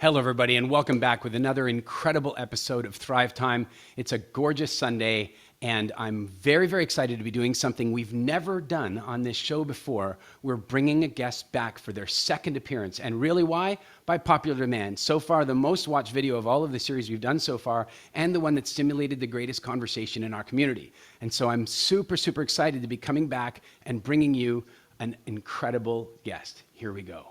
Hello, everybody, and welcome back with another incredible episode of Thrive Time. It's a gorgeous Sunday, and I'm very, very excited to be doing something we've never done on this show before. We're bringing a guest back for their second appearance, and really why? By popular demand. So far, the most watched video of all of the series we've done so far, and the one that stimulated the greatest conversation in our community. And so I'm super, super excited to be coming back and bringing you an incredible guest. Here we go.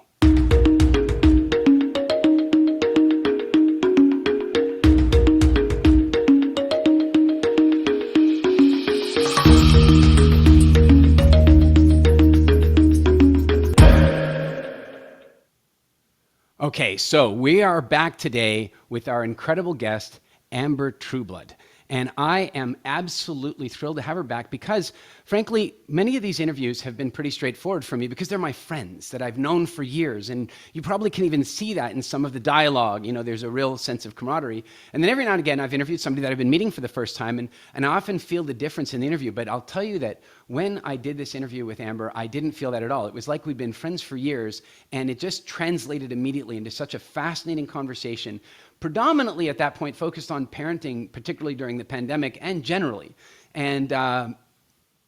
Okay, so we are back today with our incredible guest, Amber Trueblood. And I am absolutely thrilled to have her back because, frankly, many of these interviews have been pretty straightforward for me because they're my friends that I've known for years. And you probably can even see that in some of the dialogue. You know, there's a real sense of camaraderie. And then every now and again, I've interviewed somebody that I've been meeting for the first time, and I often feel the difference in the interview. But I'll tell you that when I did this interview with Amber, I didn't feel that at all. It was like we'd been friends for years, and it just translated immediately into such a fascinating conversation, predominantly at that point focused on parenting, particularly during the pandemic and generally. And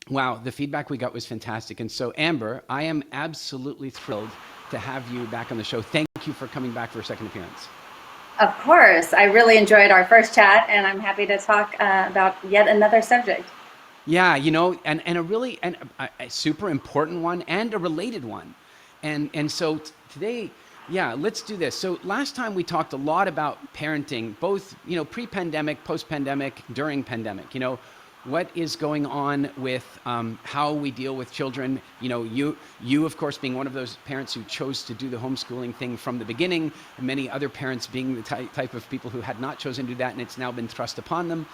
wow, the feedback we got was fantastic. And so Amber, I am absolutely thrilled to have you back on the show. Thank you for coming back for a second appearance. Of course. I really enjoyed our first chat, and I'm happy to talk about yet another subject. Yeah, you know, and a super important one and a related one. And so today, yeah, let's do this. So last time we talked a lot about parenting, both, you know, pre-pandemic, post-pandemic, during pandemic, you know, what is going on with how we deal with children. You know, you of course being one of those parents who chose to do the homeschooling thing from the beginning, and many other parents being the type of people who had not chosen to do that, and it's now been thrust upon them.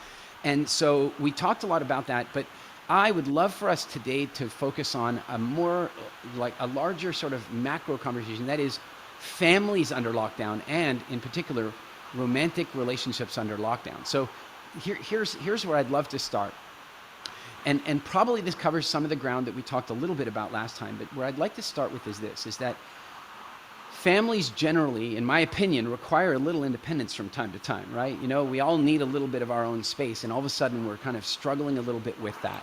And so we talked a lot about that, but I would love for us today to focus on a more, like a larger sort of macro conversation, that is families under lockdown, and in particular, romantic relationships under lockdown. So here's where I'd love to start. And probably this covers some of the ground that we talked a little bit about last time, but where I'd like to start with is that families generally, in my opinion, require a little independence from time to time, right? You know, we all need a little bit of our own space, and all of a sudden we're kind of struggling a little bit with that.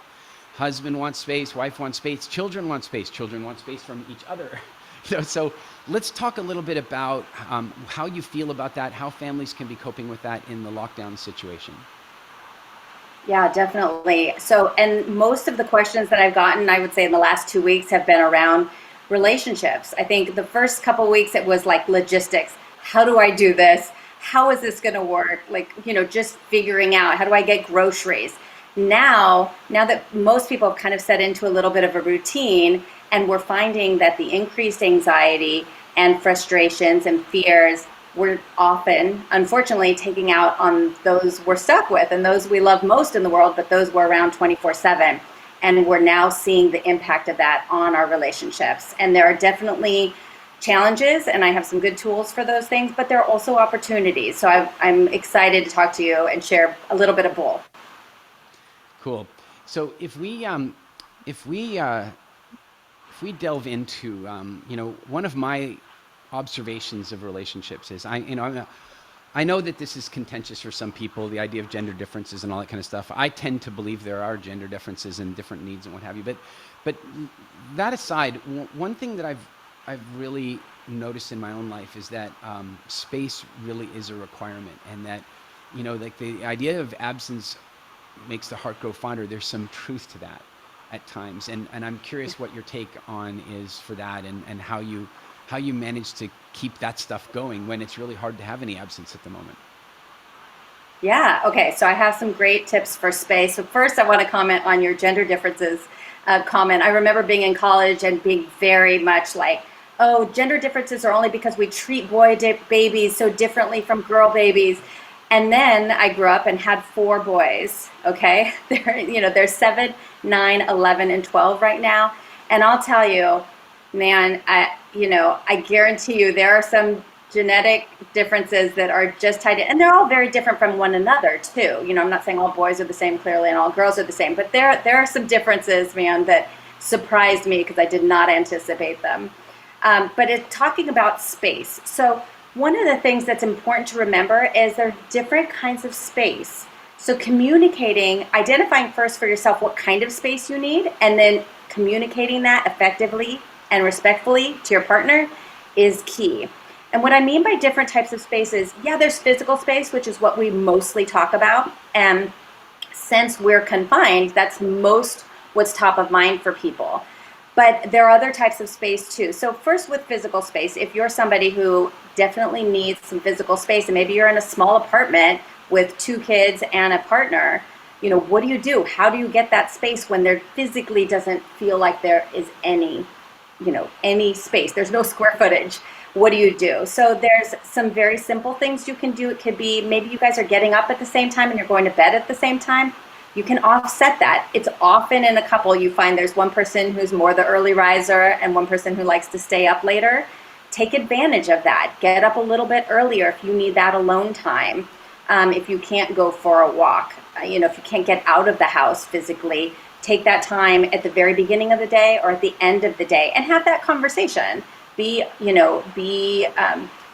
Husband wants space, wife wants space, children want space from each other. You know, so let's talk a little bit about how you feel about that, how families can be coping with that in the lockdown situation. Yeah, definitely. So, and most of the questions that I've gotten, I would say in the last 2 weeks, have been around relationships. I think the first couple of weeks it was like logistics. How do I do this? How is this going to work? Like, you know, just figuring out how do I get groceries. Now that most people have kind of set into a little bit of a routine, and we're finding that the increased anxiety and frustrations and fears we're often, unfortunately, taking out on those we're stuck with and those we love most in the world, but those we're around 24/7. And we're now seeing the impact of that on our relationships. And there are definitely challenges, and I have some good tools for those things, but there are also opportunities. So I'm excited to talk to you and share a little bit of both. Cool. So if we delve into, you know, one of my observations of relationships is, I know that this is contentious for some people, the idea of gender differences and all that kind of stuff. I tend to believe there are gender differences and different needs and what have you. But that aside, one thing that I've really noticed in my own life is that space really is a requirement, and that, you know, like the idea of absence makes the heart grow fonder. There's some truth to that at times, and I'm curious what your take on is for that, and how you manage to keep that stuff going when it's really hard to have any absence at the moment. Yeah, okay, so I have some great tips for space. So first I want to comment on your gender differences comment. I remember being in college and being very much like, oh, gender differences are only because we treat babies so differently from girl babies. And then I grew up and had 4 boys, okay? They're 7, 9, 11, and 12 right now. And I'll tell you, man, I guarantee you there are some genetic differences that are just tied in, and they're all very different from one another too. You know, I'm not saying all boys are the same clearly and all girls are the same, but there are some differences, man, that surprised me because I did not anticipate them. But it's talking about space. So one of the things that's important to remember is there are different kinds of space. So communicating, identifying first for yourself what kind of space you need, and then communicating that effectively and respectfully to your partner is key. And what I mean by different types of spaces, yeah, there's physical space, which is what we mostly talk about. And since we're confined, that's most what's top of mind for people. But there are other types of space too. So first with physical space, if you're somebody who definitely needs some physical space and maybe you're in a small apartment with 2 kids and a partner, what do you do? How do you get that space when there physically doesn't feel like there is any space? There's no square footage. What do you do? So there's some very simple things you can do. It could be maybe you guys are getting up at the same time and you're going to bed at the same time. You can offset that. It's often in a couple you find there's one person who's more the early riser and one person who likes to stay up later. Take advantage of that. Get up a little bit earlier if you need that alone time. If you can't go for a walk, if you can't get out of the house physically, take that time at the very beginning of the day or at the end of the day and have that conversation. Be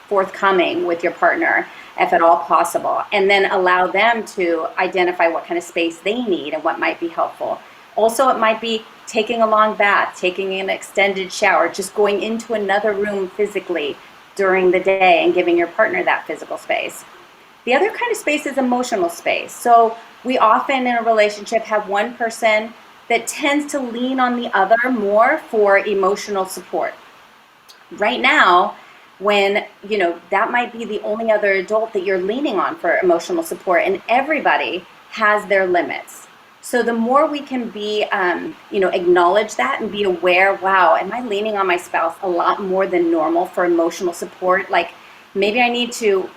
forthcoming with your partner if at all possible, and then allow them to identify what kind of space they need and what might be helpful. Also, it might be taking a long bath, taking an extended shower, just going into another room physically during the day and giving your partner that physical space. The other kind of space is emotional space. So we often in a relationship have one person that tends to lean on the other more for emotional support. Right now, when that might be the only other adult that you're leaning on for emotional support, and everybody has their limits. So the more we can be acknowledge that and be aware, wow, am I leaning on my spouse a lot more than normal for emotional support? Like maybe I need to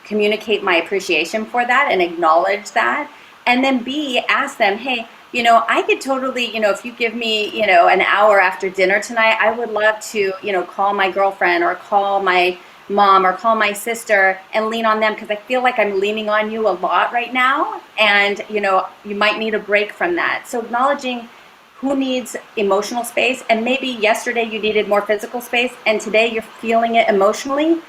communicate my appreciation for that and acknowledge that, and then B, ask them, hey, I could totally, if you give me, an hour after dinner tonight, I would love to, call my girlfriend or call my mom or call my sister and lean on them because I feel like I'm leaning on you a lot right now. And, you might need a break from that. So acknowledging who needs emotional space, and maybe yesterday you needed more physical space and today you're feeling it emotionally,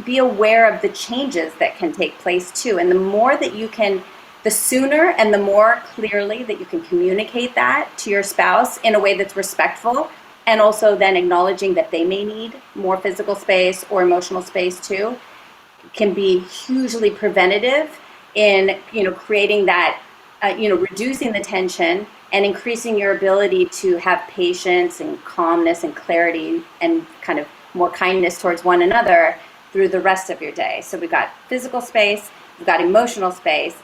be aware of the changes that can take place too. And the more that you can, the sooner and the more clearly that you can communicate that to your spouse in a way that's respectful, and also then acknowledging that they may need more physical space or emotional space too, can be hugely preventative in creating that reducing the tension and increasing your ability to have patience and calmness and clarity and kind of more kindness towards one another through the rest of your day. So we've got physical space, we've got emotional space.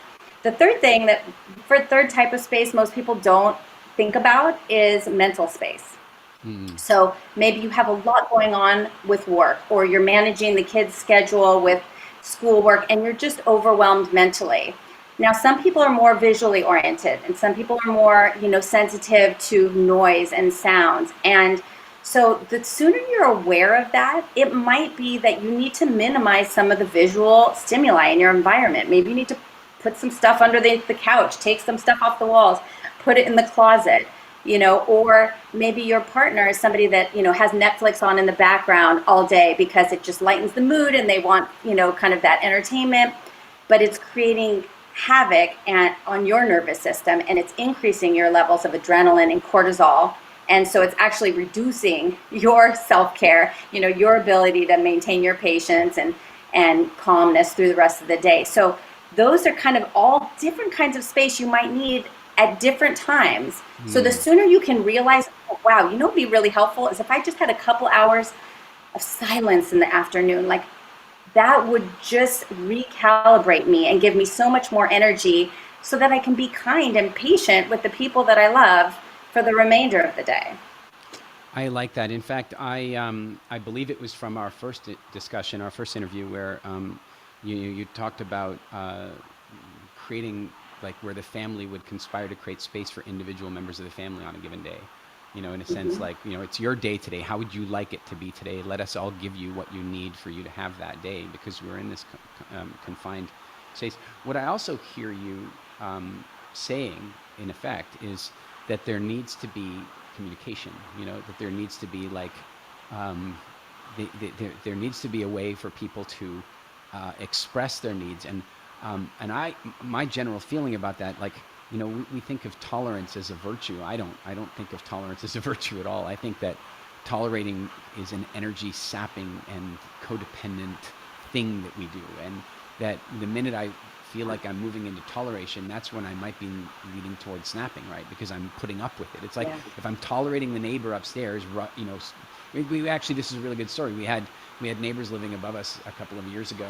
The third thing that, for a third type of space, most people don't think about is mental space. So maybe you have a lot going on with work, or you're managing the kids' schedule with schoolwork, and you're just overwhelmed mentally. Now, some people are more visually oriented, and some people are more, sensitive to noise and sounds. And so the sooner you're aware of that, it might be that you need to minimize some of the visual stimuli in your environment. Maybe you need to put some stuff underneath the couch, take some stuff off the walls, put it in the closet, or maybe your partner is somebody that, has Netflix on in the background all day because it just lightens the mood and they want, kind of that entertainment, but it's creating havoc on your nervous system, and it's increasing your levels of adrenaline and cortisol. And so it's actually reducing your self-care, your ability to maintain your patience and calmness through the rest of the day. So those are kind of all different kinds of space you might need at different times. So the sooner you can realize, oh, wow, what would be really helpful is if I just had a couple hours of silence in the afternoon, like that would just recalibrate me and give me so much more energy so that I can be kind and patient with the people that I love for the remainder of the day. I like that. In fact, I believe it was from our first discussion, our first interview, where you talked about creating, like, where the family would conspire to create space for individual members of the family on a given day. In a sense, like, it's your day today. How would you like it to be today? Let us all give you what you need for you to have that day, because we're in this confined space. What I also hear you saying, in effect, is that there needs to be communication, that there needs to be, like, there needs to be a way for people to express their needs. And my general feeling about that, like, we think of tolerance as a virtue. I don't think of tolerance as a virtue at all. I think that tolerating is an energy sapping and codependent thing that we do, and that the minute I feel like I'm moving into toleration, that's when I might be leading towards snapping, right? Because I'm putting up with it. It's like, Yeah. if I'm tolerating the neighbor upstairs, we actually, this is a really good story. We had neighbors living above us a couple of years ago,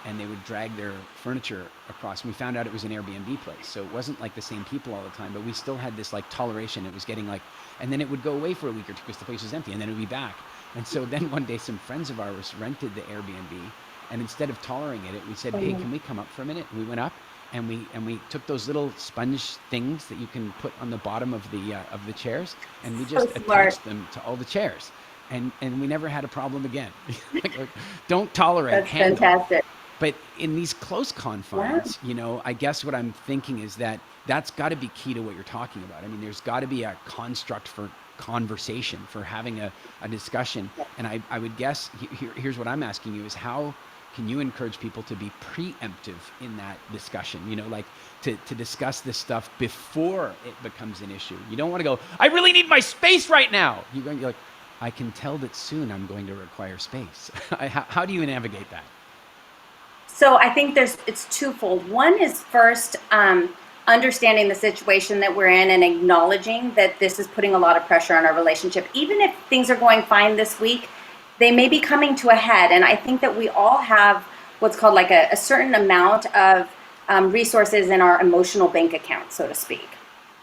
and they would drag their furniture across. And we found out it was an Airbnb place, so it wasn't like the same people all the time, but we still had this like toleration. It was getting like, and then it would go away for a week or two because the place was empty, and then it would be back. And so then one day some friends of ours rented the Airbnb, and instead of tolerating it, we said, "Hey, can we come up for a minute?" And we went up, and we took those little sponge things that you can put on the bottom of the chairs, and we just attached them to all the chairs, and we never had a problem again. Like, don't tolerate, That's handle. fantastic. But in these close confines, I guess what I'm thinking is that's got to be key to what you're talking about. I mean, there's got to be a construct for conversation, for having a discussion. And I would guess, here's what I'm asking you is, how can you encourage people to be preemptive in that discussion? Like to discuss this stuff before it becomes an issue. You don't want to go, "I really need my space right now." You're like, "I can tell that soon I'm going to require space." How do you navigate that? So I think it's twofold. One is first, understanding the situation that we're in and acknowledging that this is putting a lot of pressure on our relationship. Even if things are going fine this week, they may be coming to a head. And I think that we all have what's called like a certain amount of resources in our emotional bank account, so to speak.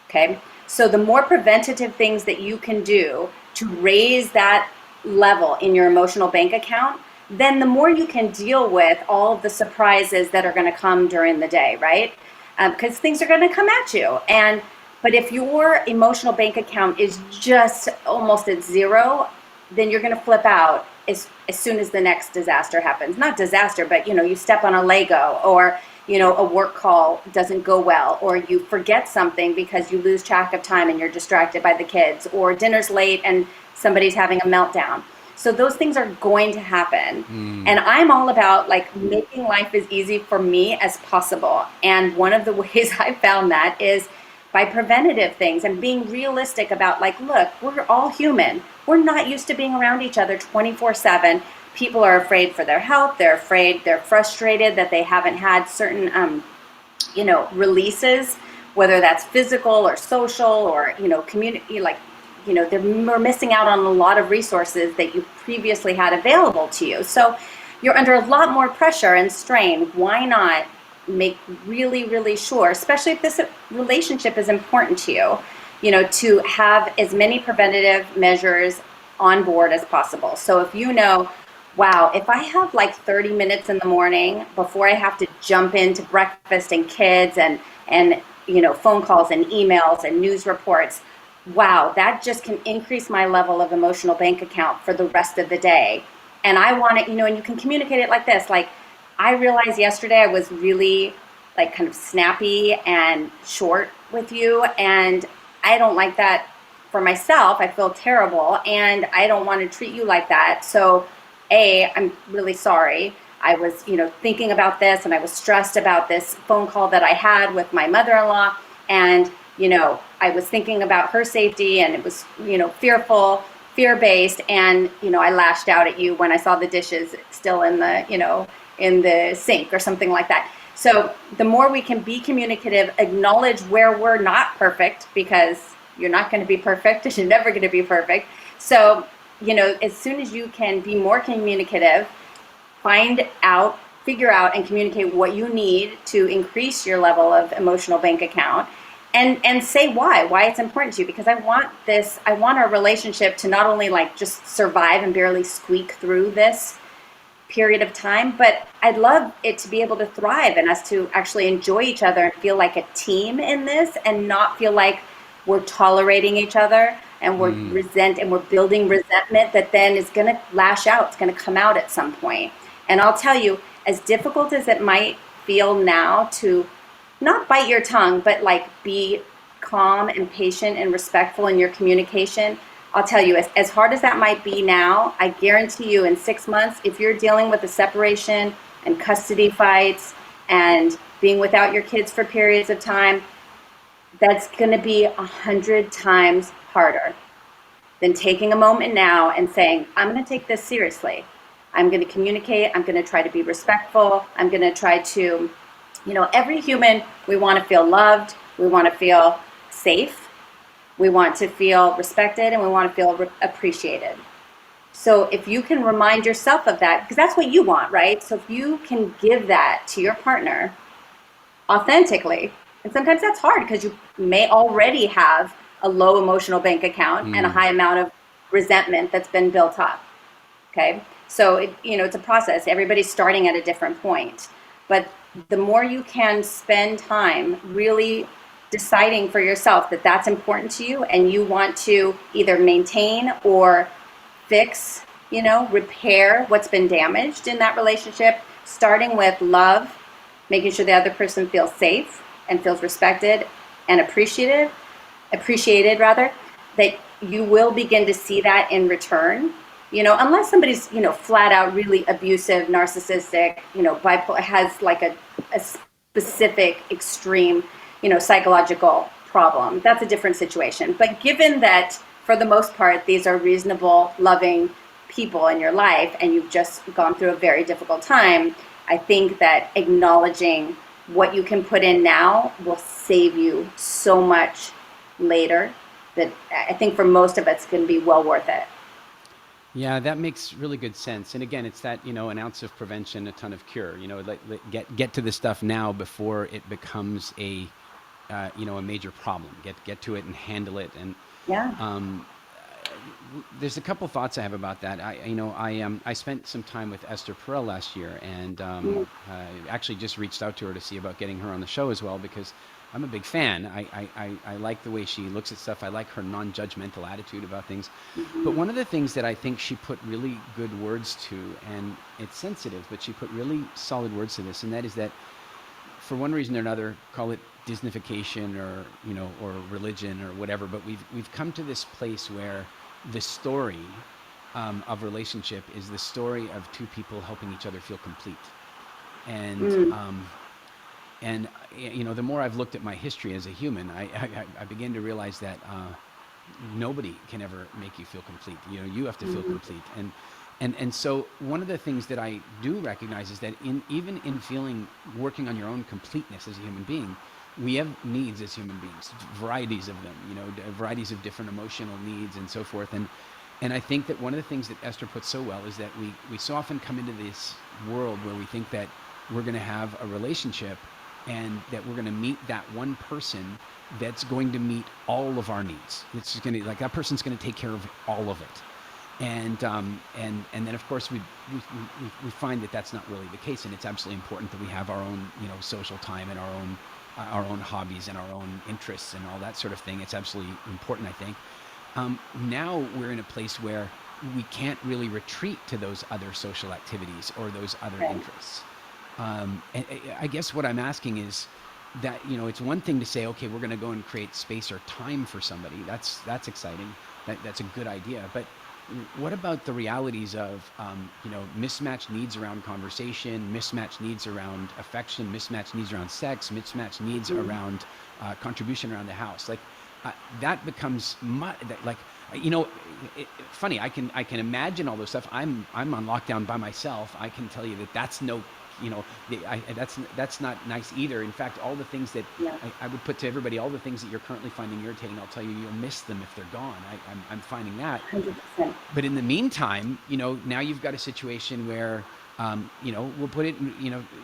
Okay. So the more preventative things that you can do to raise that level in your emotional bank account, then the more you can deal with all of the surprises that are going to come during the day, right? Because things are going to come at you. But if your emotional bank account is just almost at zero, then you're going to flip out as soon as the next disaster happens. Not disaster, but you step on a Lego, or a work call doesn't go well, or you forget something because you lose track of time and you're distracted by the kids, or dinner's late and somebody's having a meltdown. So those things are going to happen. And I'm all about like making life as easy for me as possible. And one of the ways I found that is by preventative things and being realistic about, like, look, we're all human. We're not used to being around each other 24/7. People are afraid for their health. They're frustrated that they haven't had certain, releases, whether that's physical or social or, community, like, we're missing out on a lot of resources that you previously had available to you. So you're under a lot more pressure and strain. Why not make really, really sure, especially if this relationship is important to you, to have as many preventative measures on board as possible. So if wow, if I have like 30 minutes in the morning before I have to jump into breakfast and kids and phone calls and emails and news reports, wow, that just can increase my level of emotional bank account for the rest of the day. And I want it, and you can communicate it like this. Like, I realized yesterday I was really like kind of snappy and short with you, and I don't like that for myself. I feel terrible, and I don't want to treat you like that. So I'm really sorry. I was, thinking about this, and I was stressed about this phone call that I had with my mother-in-law, and I was thinking about her safety, and it was, fear-based, and, I lashed out at you when I saw the dishes still in the sink or something like that. So the more we can be communicative, acknowledge where we're not perfect, because you're not going to be perfect, you're never going to be perfect. So, as soon as you can be more communicative, figure out and communicate what you need to increase your level of emotional bank account, and say why it's important to you. Because I want our relationship to not only like just survive and barely squeak through this period of time, but I'd love it to be able to thrive and us to actually enjoy each other and feel like a team in this, and not feel like we're tolerating each other and we're we're building resentment that then is going to lash out. It's going to come out at some point. And I'll tell you, as difficult as it might feel now to not bite your tongue, but like be calm and patient and respectful in your communication, I'll tell you, as hard as that might be now, I guarantee you in 6 months, if you're dealing with a separation and custody fights and being without your kids for periods of time, that's going to be 100 times harder than taking a moment now and saying, I'm going to take this seriously. I'm going to communicate. I'm going to try to be respectful. I'm going to try to, every human, we want to feel loved. We want to feel safe. We want to feel respected, and we want to feel appreciated. So if you can remind yourself of that, because that's what you want, right? So if you can give that to your partner authentically, and sometimes that's hard because you may already have a low emotional bank account and a high amount of resentment that's been built up. Okay. So it's a process. Everybody's starting at a different point, but the more you can spend time really deciding for yourself that that's important to you and you want to either maintain or fix, repair what's been damaged in that relationship, starting with love, making sure the other person feels safe and feels respected and appreciated rather, that you will begin to see that in return. Unless somebody's, flat out really abusive, narcissistic, bipolar, has like a specific extreme, psychological problem. That's a different situation. But given that for the most part, these are reasonable, loving people in your life, and you've just gone through a very difficult time, I think that acknowledging what you can put in now will save you so much later that I think for most of it's going to be well worth it. Yeah, that makes really good sense. And again, it's that, an ounce of prevention, a ton of cure. Get to the stuff now before it becomes a major problem. Get to it and handle it. And Yeah. there's a couple thoughts I have about that. I spent some time with Esther Perel last year, and actually just reached out to her to see about getting her on the show as well, because I'm a big fan. I like the way she looks at stuff. I like her non-judgmental attitude about things. But one of the things that I think she put really good words to, and it's sensitive, but she put really solid words to this, and that is that for one reason or another, call it Disneyfication or religion or whatever, but we've come to this place where the story of relationship is the story of two people helping each other feel complete. And the more I've looked at my history as a human, I begin to realize that nobody can ever make you feel complete. You have to feel complete. And so one of the things that I do recognize is that even in working on your own completeness as a human being, we have needs as human beings, varieties of them, varieties of different emotional needs and so forth. And I think that one of the things that Esther puts so well is that we so often come into this world where we think that we're going to have a relationship and that we're going to meet that one person that's going to meet all of our needs. It's just going to, like, that person's going to take care of all of it. And then of course we find that that's not really the case, and it's absolutely important that we have our own social time and our own hobbies and our own interests and all that sort of thing. It's absolutely important, I think. Now we're in a place where we can't really retreat to those other social activities or those other interests. And I guess what I'm asking is that it's one thing to say, okay, we're going to go and create space or time for somebody. That's exciting. That's a good idea, but what about the realities of, mismatched needs around conversation, mismatched needs around affection, mismatched needs around sex, mismatched needs around contribution around the house? Like that becomes funny. I can imagine all those stuff. I'm on lockdown by myself. I can tell you that's no. That's not nice either. In fact, all the things that I would put to everybody, all the things that you're currently finding irritating, I'll tell you, you'll miss them if they're gone. I'm finding that. 100%. But in the meantime, now you've got a situation where, we'll put it,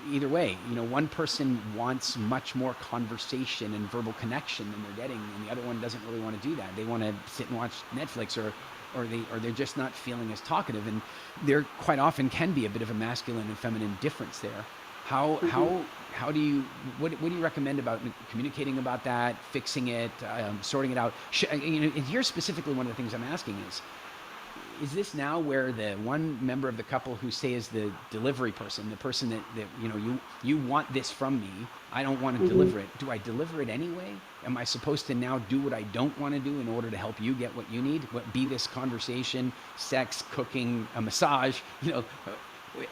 either way. One person wants much more conversation and verbal connection than they're getting, and the other one doesn't really want to do that. They want to sit and watch Netflix or they're just not feeling as talkative, and there quite often can be a bit of a masculine and feminine difference there. How do you what do you recommend about communicating about that, fixing it, sorting it out? And here specifically, one of the things I'm asking is, is this now where the one member of the couple who say is the delivery person, the person that you want this from me, I don't want to deliver it. Do I deliver it anyway? Am I supposed to now do what I don't want to do in order to help you get what you need? What be this conversation, sex, cooking, a massage?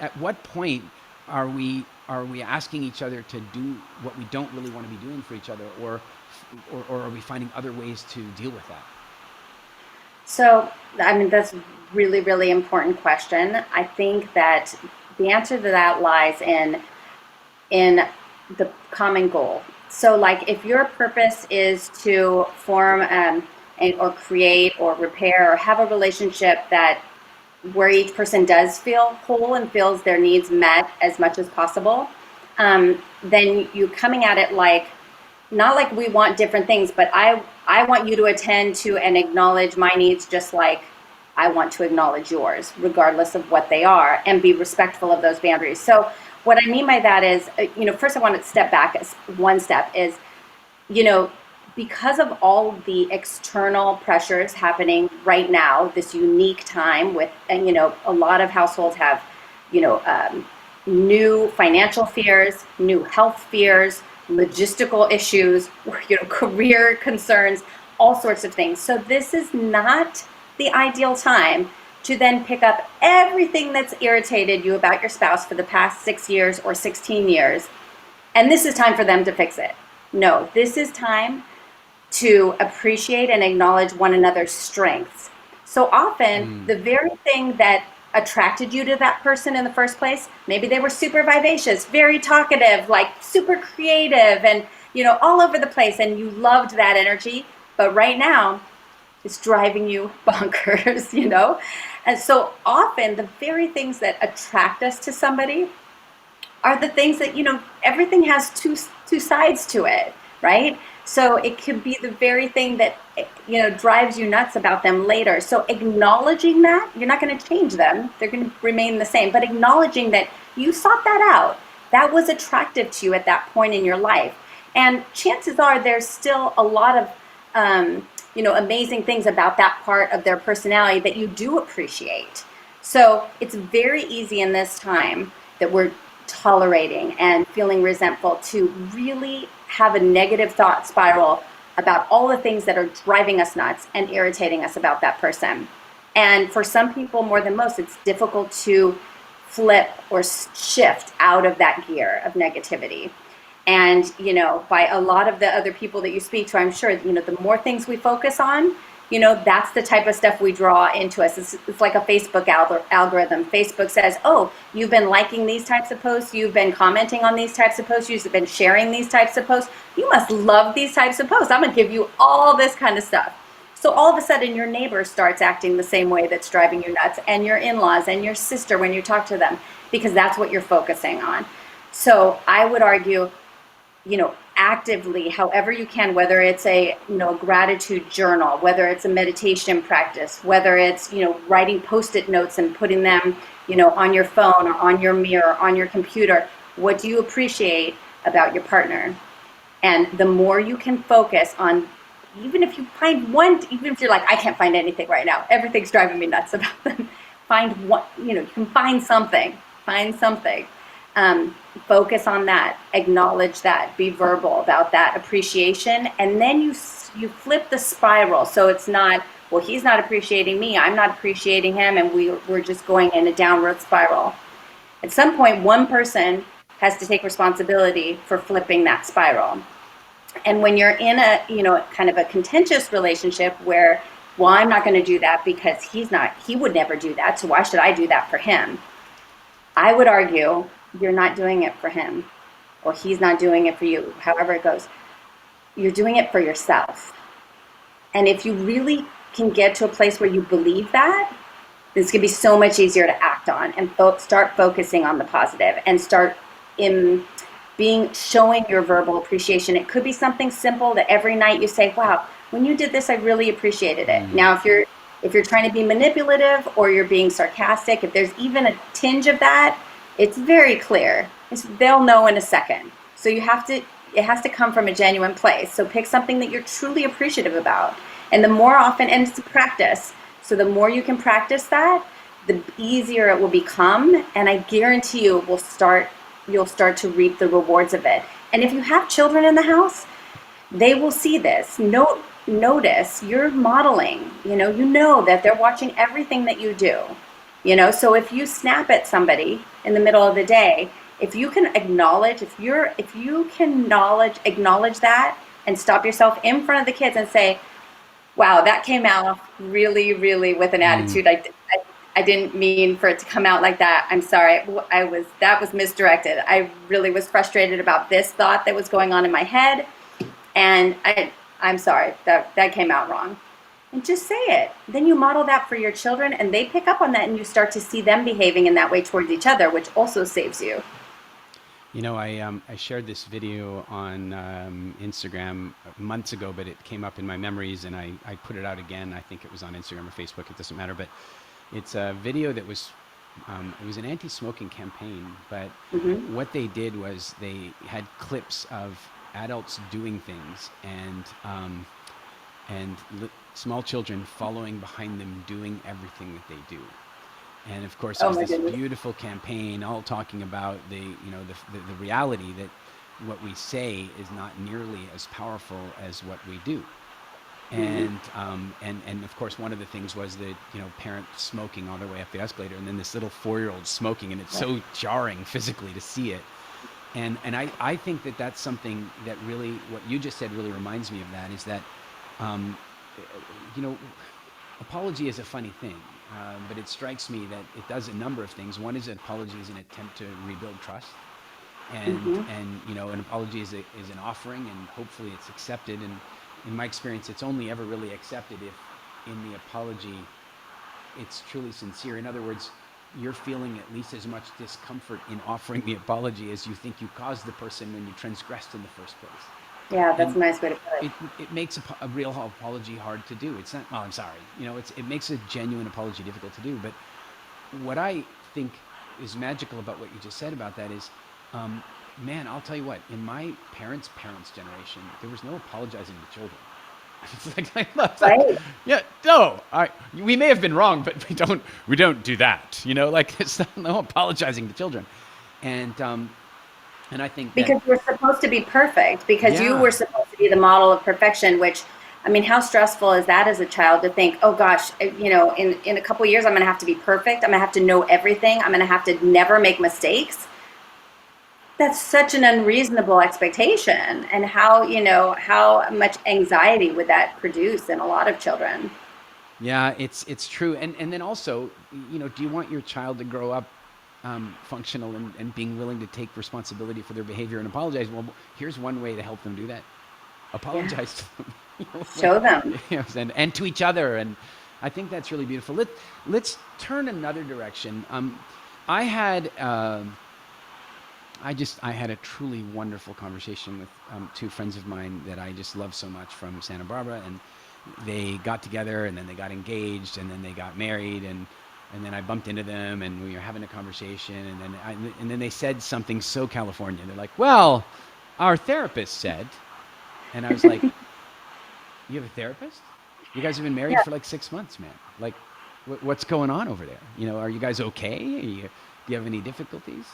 At what point are we asking each other to do what we don't really want to be doing for each other, or are we finding other ways to deal with that? So, I mean, that's really, really important question. I think that the answer to that lies in the common goal. So, like, if your purpose is to form or create or repair or have a relationship that where each person does feel whole and feels their needs met as much as possible, then you coming at it like, not like we want different things, but I want you to attend to and acknowledge my needs just like I want to acknowledge yours, regardless of what they are, and be respectful of those boundaries. So what I mean by that is, first I want to step back as one step is, because of all the external pressures happening right now, this unique time with, and, a lot of households have, new financial fears, new health fears, logistical issues, career concerns, all sorts of things. So this is not the ideal time to then pick up everything that's irritated you about your spouse for the past 6 years or 16 years, and this is time for them to fix it. No, this is time to appreciate and acknowledge one another's strengths. So often, the very thing that attracted you to that person in the first place, maybe they were super vivacious, very talkative, like super creative, and all over the place, and you loved that energy, but right now it's driving you bonkers. And so often the very things that attract us to somebody are the things that, everything has two sides to it, right? So it could be the very thing that, drives you nuts about them later. So acknowledging that, you're not going to change them. They're going to remain the same. But acknowledging that you sought that out, that was attractive to you at that point in your life. And chances are there's still a lot of, amazing things about that part of their personality that you do appreciate. So it's very easy in this time that we're tolerating and feeling resentful to really have a negative thought spiral about all the things that are driving us nuts and irritating us about that person. And for some people, more than most, it's difficult to flip or shift out of that gear of negativity. And, by a lot of the other people that you speak to, I'm sure, the more things we focus on, that's the type of stuff we draw into us. It's like a Facebook algorithm. Facebook says, oh, you've been liking these types of posts, you've been commenting on these types of posts, you've been sharing these types of posts, you must love these types of posts. I'm going to give you all this kind of stuff. So all of a sudden your neighbor starts acting the same way that's driving you nuts, and your in-laws and your sister when you talk to them, because that's what you're focusing on. So I would argue, actively, however you can, whether it's a, gratitude journal, whether it's a meditation practice, whether it's, writing Post-it notes and putting them, on your phone or on your mirror, on your computer. What do you appreciate about your partner? And the more you can focus on, even if you find one, even if you're like, I can't find anything right now, everything's driving me nuts about them, find one, you can find something. Focus on that, acknowledge that, be verbal about that appreciation, and then you flip the spiral. So it's not, well, he's not appreciating me, I'm not appreciating him, and we're just going in a downward spiral. At some point, one person has to take responsibility for flipping that spiral. And when you're in a, kind of a contentious relationship where, well, I'm not going to do that because he would never do that, so why should I do that for him? I would argue you're not doing it for him, or he's not doing it for you, however it goes. You're doing it for yourself. And if you really can get to a place where you believe that, it's going to be so much easier to act on and start focusing on the positive and start showing your verbal appreciation. It could be something simple that every night you say, wow, when you did this, I really appreciated it. Now, if you're trying to be manipulative or you're being sarcastic, if there's even a tinge of that, it's very clear. They'll know in a second. So it has to come from a genuine place. So pick something that you're truly appreciative about. And the more often, and it's a practice, So the more you can practice that, the easier it will become. And I guarantee you, you'll start to reap the rewards of it. And if you have children in the house, they will see this. Notice you're modeling, you know that they're watching everything that you do. So if you snap at somebody in the middle of the day, if you can acknowledge, if you can acknowledge that and stop yourself in front of the kids and say, wow, that came out really, really with an attitude. I didn't mean for it to come out like that. I'm sorry. That was misdirected. I really was frustrated about this thought that was going on in my head. And I'm sorry, that came out wrong. And just say it. Then you model that for your children and they pick up on that and you start to see them behaving in that way towards each other, which also saves you. I shared this video on Instagram months ago, but it came up in my memories and I put it out again. I think it was on Instagram or Facebook, it doesn't matter, but it's a video that was, it was an anti-smoking campaign, but what they did was they had clips of adults doing things and small children following behind them doing everything that they do. And of course, there's this beautiful campaign all talking about the reality that what we say is not nearly as powerful as what we do. And of course, one of the things was that, parents smoking all their way up the escalator and then this little 4-year-old smoking, and it's so jarring physically to see it. And I think that that's something that really, what you just said really reminds me of that, is that, apology is a funny thing, but it strikes me that it does a number of things. One is an apology is an attempt to rebuild trust. And an apology is an offering, and hopefully it's accepted. And in my experience, it's only ever really accepted if in the apology, it's truly sincere. In other words, you're feeling at least as much discomfort in offering the apology as you think you caused the person when you transgressed in the first place. Yeah, that's a nice way to put it. It makes a real apology hard to do. It's not, well, I'm sorry. It makes a genuine apology difficult to do. But what I think is magical about what you just said about that is, man, I'll tell you what, in my parents' generation, there was no apologizing to children. It's Right. Yeah, no, we may have been wrong, but we don't do that. It's no apologizing to children. And I think because we're supposed to be perfect, because you were supposed to be the model of perfection, which, I mean, how stressful is that as a child to think, oh gosh, in a couple of years, I'm going to have to be perfect. I'm going to have to know everything. I'm going to have to never make mistakes. That's such an unreasonable expectation. And how much anxiety would that produce in a lot of children? Yeah, it's true. And then also, do you want your child to grow up functional and being willing to take responsibility for their behavior and apologize? Well, here's one way to help them do that. Apologize to them. Show them. And to each other. And I think that's really beautiful. Let's turn another direction. I had a truly wonderful conversation with two friends of mine that I just love so much from Santa Barbara, and they got together and then they got engaged and then they got married, and then I bumped into them and we were having a conversation, and then they said something so California. They're like, well, our therapist said, and I was like, you have a therapist? You guys have been married for like 6 months, man. Like, what's going on over there? Are you guys okay? Do you have any difficulties?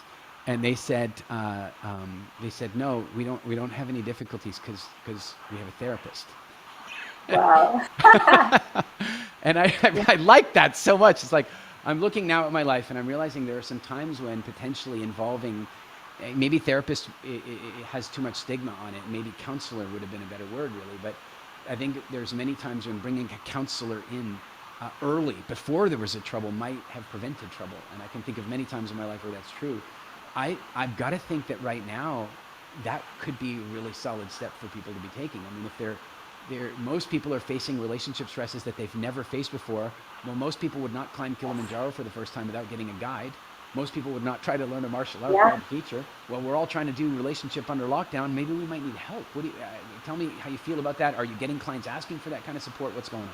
And they said, no, we don't have any difficulties because we have a therapist. Wow. And I like that so much. It's like, I'm looking now at my life and I'm realizing there are some times when potentially involving, maybe therapist it has too much stigma on it. Maybe counselor would have been a better word, really. But I think there's many times when bringing a counselor in early, before there was a trouble, might have prevented trouble. And I can think of many times in my life where that's true. I've got to think that right now, that could be a really solid step for people to be taking. I mean, if most people are facing relationship stresses that they've never faced before. Well, most people would not climb Kilimanjaro for the first time without getting a guide. Most people would not try to learn a martial art without a teacher. Well, we're all trying to do relationship under lockdown. Maybe we might need help. What do you tell me how you feel about that? Are you getting clients asking for that kind of support? What's going on?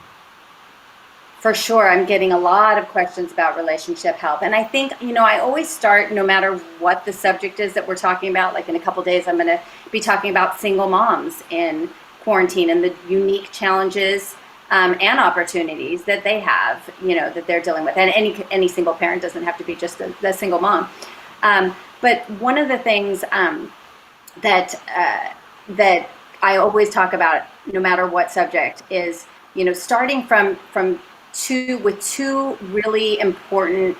For sure. I'm getting a lot of questions about relationship help. And I think, I always start, no matter what the subject is that we're talking about, like in a couple of days, I'm going to be talking about single moms in quarantine and the unique challenges and opportunities that they have, that they're dealing with. And any single parent doesn't have to be just the single mom. But one of the things that I always talk about, no matter what subject, is starting from two really important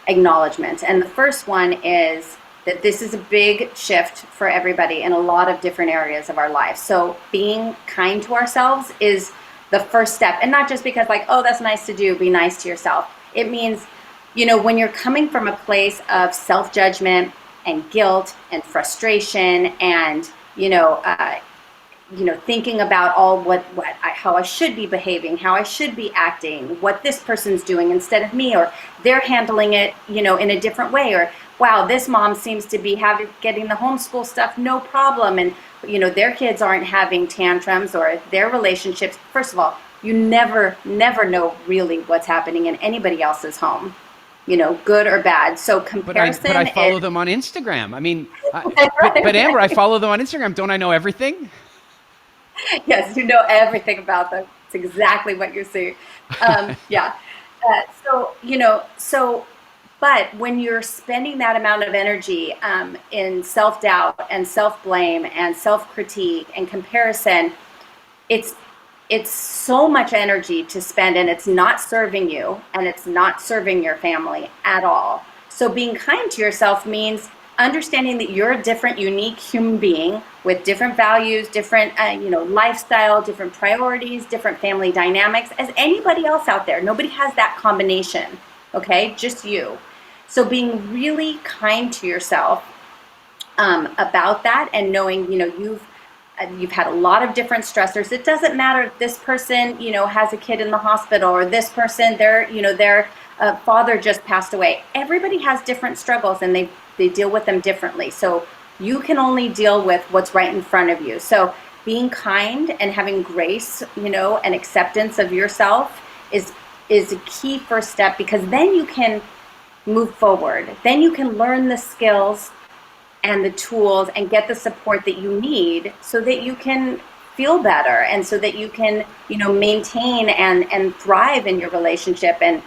acknowledgments. And the first one is that this is a big shift for everybody in a lot of different areas of our life. So being kind to ourselves is the first step, and not just because oh, that's nice to do, be nice to yourself. It means, when you're coming from a place of self-judgment and guilt and frustration and, thinking about how I should be behaving, how I should be acting, what this person's doing instead of me, or they're handling it, in a different way, or wow, this mom seems to be getting the homeschool stuff no problem, and their kids aren't having tantrums, or their relationships. First of all, you never know really what's happening in anybody else's home, good or bad. So comparison. But I follow them on Instagram. I mean, but Amber, I follow them on Instagram. Don't I know everything? Yes, you know everything about them. It's exactly what you're saying. Yeah. But when you're spending that amount of energy in self-doubt and self-blame and self-critique and comparison, it's so much energy to spend, and it's not serving you, and it's not serving your family at all. So being kind to yourself means understanding that you're a different, unique human being with different values, different, lifestyle, different priorities, different family dynamics as anybody else out there. Nobody has that combination, okay? Just you. So being really kind to yourself about that, and knowing, you've had a lot of different stressors. It doesn't matter if this person, has a kid in the hospital, or this person, their father just passed away. Everybody has different struggles, and they deal with them differently. So you can only deal with what's right in front of you. So being kind and having grace, and acceptance of yourself is a key first step, because then you can move forward. Then you can learn the skills and the tools and get the support that you need, so that you can feel better, and so that you can, maintain and thrive in your relationship, and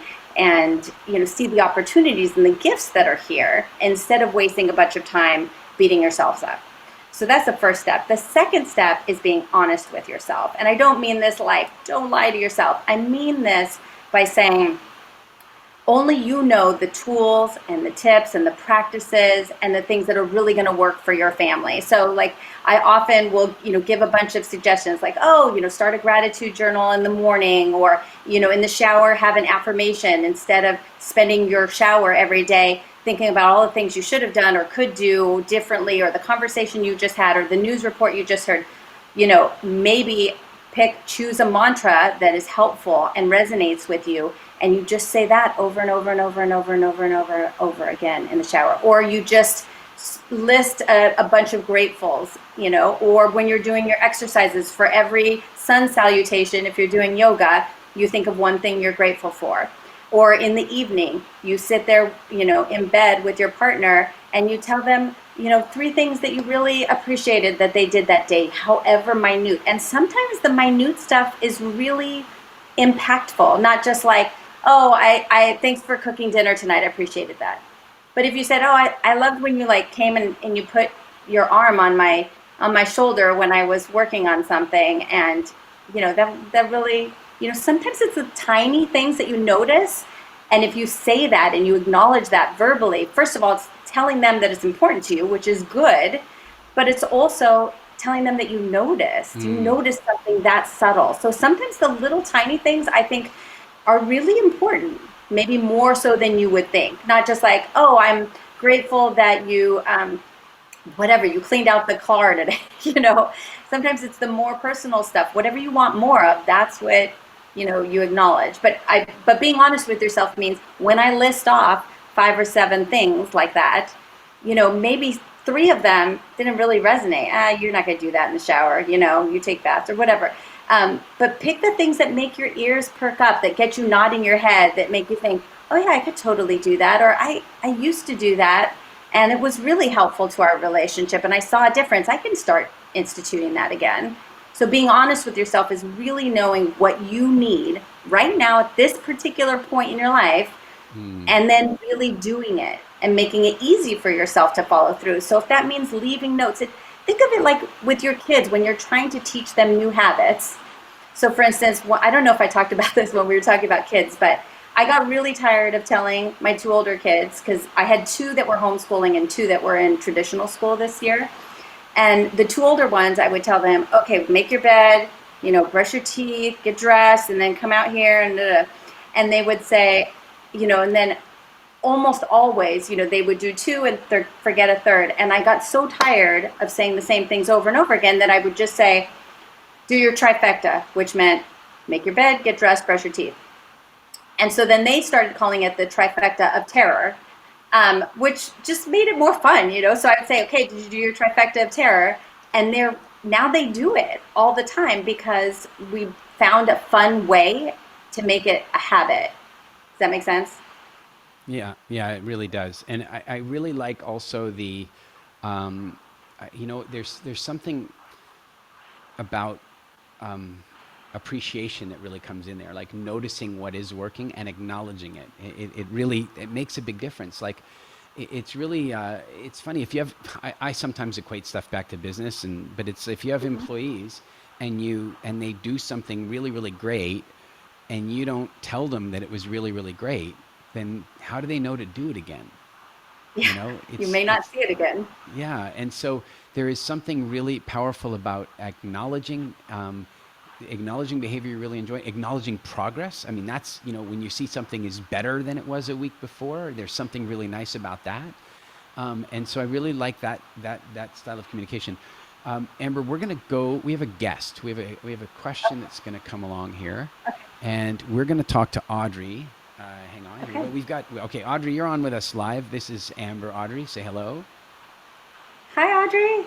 see the opportunities and the gifts that are here, instead of wasting a bunch of time beating yourselves up. So that's the first step. The second step is being honest with yourself. And I don't mean this don't lie to yourself. I mean this by saying, only you know the tools and the tips and the practices and the things that are really going to work for your family. So I often will, give a bunch of suggestions, start a gratitude journal in the morning, or, in the shower, have an affirmation, instead of spending your shower every day thinking about all the things you should have done or could do differently, or the conversation you just had, or the news report you just heard. Maybe choose a mantra that is helpful and resonates with you, and you just say that over and over and over and over and over and over again in the shower. Or you just list a bunch of gratefuls, or when you're doing your exercises, for every sun salutation, if you're doing yoga, you think of one thing you're grateful for. Or in the evening, you sit there, in bed with your partner, and you tell them, 3 things that you really appreciated that they did that day, however minute. And sometimes the minute stuff is really impactful, not just oh, I thanks for cooking dinner tonight, I appreciated that. But if you said, oh, I loved when you came and you put your arm on my shoulder when I was working on something, and that really, sometimes it's the tiny things that you notice, and if you say that and you acknowledge that verbally, first of all, it's telling them that it's important to you, which is good, but it's also telling them that you noticed. You noticed something that subtle. So sometimes the little tiny things, I think, are really important, maybe more so than you would think. Not just oh, I'm grateful that you, you cleaned out the car today. Sometimes it's the more personal stuff. Whatever you want more of, that's what, you acknowledge. But being honest with yourself means, when I list off 5 or 7 things like that, maybe 3 of them didn't really resonate. You're not going to do that in the shower. You take baths or whatever. But pick the things that make your ears perk up, that get you nodding your head, that make you think, oh yeah, I could totally do that. Or I used to do that, and it was really helpful to our relationship, and I saw a difference. I can start instituting that again. So being honest with yourself is really knowing what you need right now at this particular point in your life, Mm. and then really doing it and making it easy for yourself to follow through. So if that means leaving notes, think of it like with your kids when you're trying to teach them new habits. So for instance, I don't know if I talked about this when we were talking about kids, but I got really tired of telling my two older kids, because I had two that were homeschooling and two that were in traditional school this year. And the two older ones, I would tell them, okay, make your bed, brush your teeth, get dressed, and then come out here and and they would say, and then almost always, they would do two and forget a third. And I got so tired of saying the same things over and over again that I would just say, do your trifecta, which meant make your bed, get dressed, brush your teeth. And so then they started calling it the trifecta of terror, which just made it more fun, So I would say, okay, did you do your trifecta of terror? And now they do it all the time because we found a fun way to make it a habit. Does that make sense? Yeah, yeah, it really does. And I really like also there's something about appreciation that really comes in there, like noticing what is working and acknowledging it. It really, it makes a big difference. Like it's really, it's funny if you have, I sometimes equate stuff back to business but it's, if you have employees and they do something really, really great and you don't tell them that it was really, really great, then how do they know to do it again? You Yeah, know, you may not it's see it again. yeah. And so there is something really powerful about acknowledging behavior you really enjoy, acknowledging progress. I mean, that's, when you see something is better than it was a week before, there's something really nice about that. And so I really like that style of communication. Amber, we're going to go, we have a guest. We have a question that's going to come along here, and we're going to talk to Audrey. Hang on. Here we Okay. go. Okay, Audrey, you're on with us live. This is Amber. Audrey, say hello. Hi, Audrey.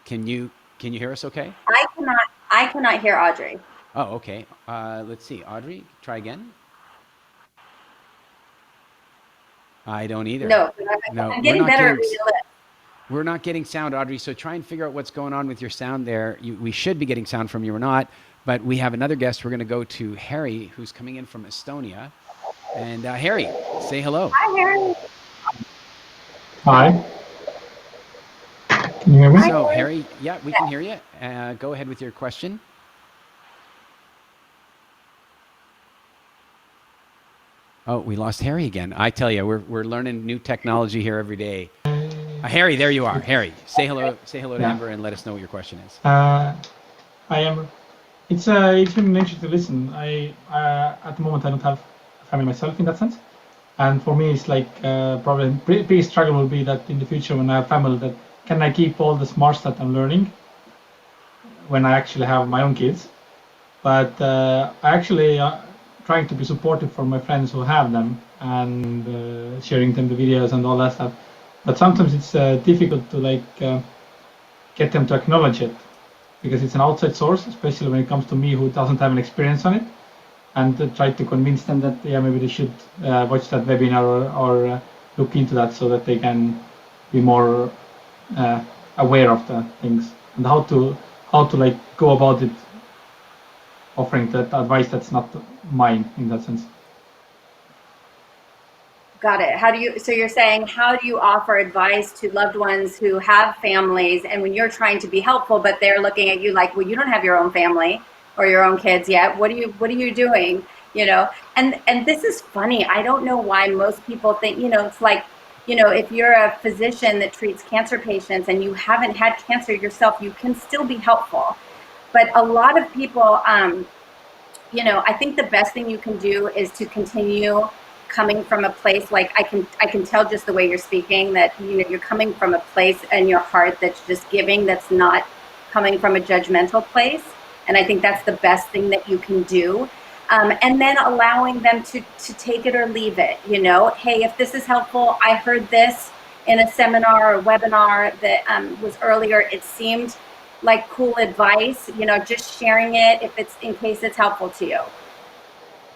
Can you hear us okay? I cannot hear Audrey. Oh, okay. Let's see. Audrey, try again. I don't either. No, but No, I'm getting better at reading lips. we're not getting sound, Audrey. So try and figure out what's going on with your sound there. We should be getting sound from you or not. But we have another guest. We're going to go to Harry, who's coming in from Estonia. And Harry, say hello. Hi, Harry. Hi, can you hear me? Hi, So Harry. Harry, yeah, we can hear you. Go ahead with your question. Oh, we lost Harry again. I tell you, we're learning new technology here every day. Harry, there you are. Harry, say hello. Say hello to Yeah. Amber and let us know what your question is. I am. It's been interesting to listen. I at the moment I don't have a family myself in that sense, and for me it's like probably big struggle will be that in the future when I have family, that can I keep all the smarts that I'm learning when I actually have my own kids, but I actually trying to be supportive for my friends who have them and sharing them the videos and all that stuff. But sometimes it's difficult to get them to acknowledge it because it's an outside source, especially when it comes to me who doesn't have an experience on it, and try to convince them that yeah, maybe they should watch that webinar or look into that so that they can be more aware of the things and how to like go about it, offering that advice that's not mine in that sense. Got it. So you're saying, how do you offer advice to loved ones who have families, and when you're trying to be helpful, but they're looking at you like, well, you don't have your own family or your own kids yet. What are you doing? And this is funny. I don't know why most people think, it's like, if you're a physician that treats cancer patients and you haven't had cancer yourself, you can still be helpful. But a lot of people, I think the best thing you can do is to continue coming from a place, like I can tell just the way you're speaking that you're coming from a place in your heart that's just giving, that's not coming from a judgmental place. And I think that's the best thing that you can do. And then allowing them to take it or leave it. Hey, if this is helpful, I heard this in a seminar or webinar that was earlier. It seemed like cool advice, just sharing it if it's in case it's helpful to you.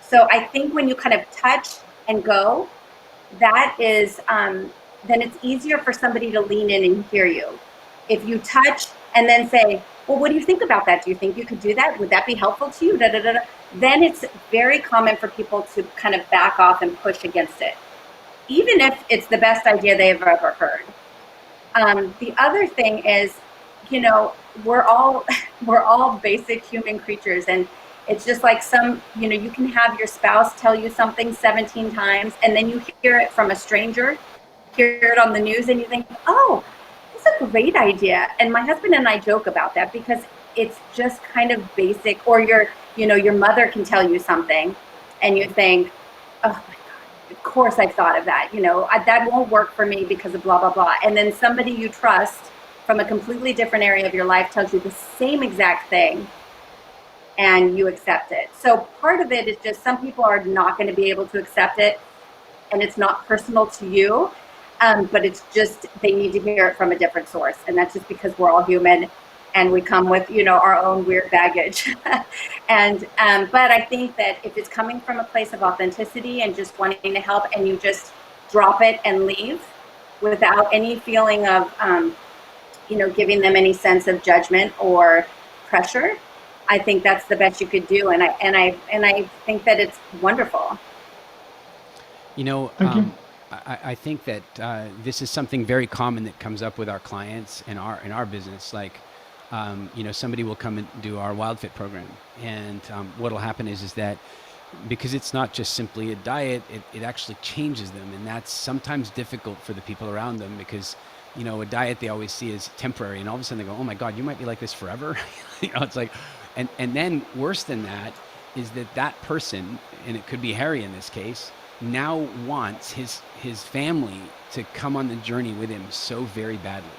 So I think when you kind of touch and go, that is, then it's easier for somebody to lean in and hear you. If you touch and then say, well, what do you think about that? Do you think you could do that? Would that be helpful to you? Da, da, da, da. Then it's very common for people to kind of back off and push against it, even if it's the best idea they've ever heard. The other thing is, you know, we're all we're all basic human creatures, and it's just like you can have your spouse tell you something 17 times, and then you hear it from a stranger, hear it on the news, and you think, oh, that's a great idea. And my husband and I joke about that because it's just kind of basic. Or your mother can tell you something, and you think, oh, of course I've thought of that. That won't work for me because of blah, blah, blah. And then somebody you trust from a completely different area of your life tells you the same exact thing, and you accept it. So part of it is just some people are not going to be able to accept it, and it's not personal to you, but it's just they need to hear it from a different source. And that's just because we're all human, and we come with, our own weird baggage. But I think that if it's coming from a place of authenticity and just wanting to help, and you just drop it and leave without any feeling of, giving them any sense of judgment or pressure, I think that's the best you could do. And I think that it's wonderful. Thank you. I think that this is something very common that comes up with our clients in our business. Like, somebody will come and do our WildFit program, and what'll happen is that because it's not just simply a diet, it actually changes them, and that's sometimes difficult for the people around them because a diet they always see as temporary, and all of a sudden they go, oh my God, you might be like this forever. It's like, and then worse than that is that person, and it could be Harry in this case, now wants his family to come on the journey with him so very badly,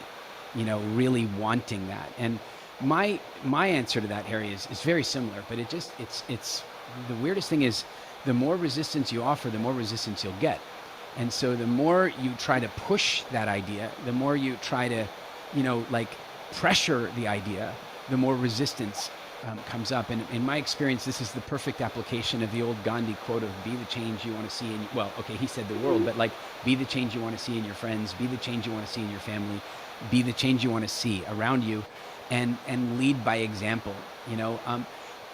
really wanting that. And my answer to that, Harry, is very similar, but it's the weirdest thing is the more resistance you offer, the more resistance you'll get. And so the more you try to push that idea, the more you try to, pressure the idea, the more resistance comes up. And in my experience, this is the perfect application of the old Gandhi quote of be the change you want to see in, he said the world, but be the change you want to see in your friends, be the change you want to see in your family, be the change you want to see around you, and lead by example.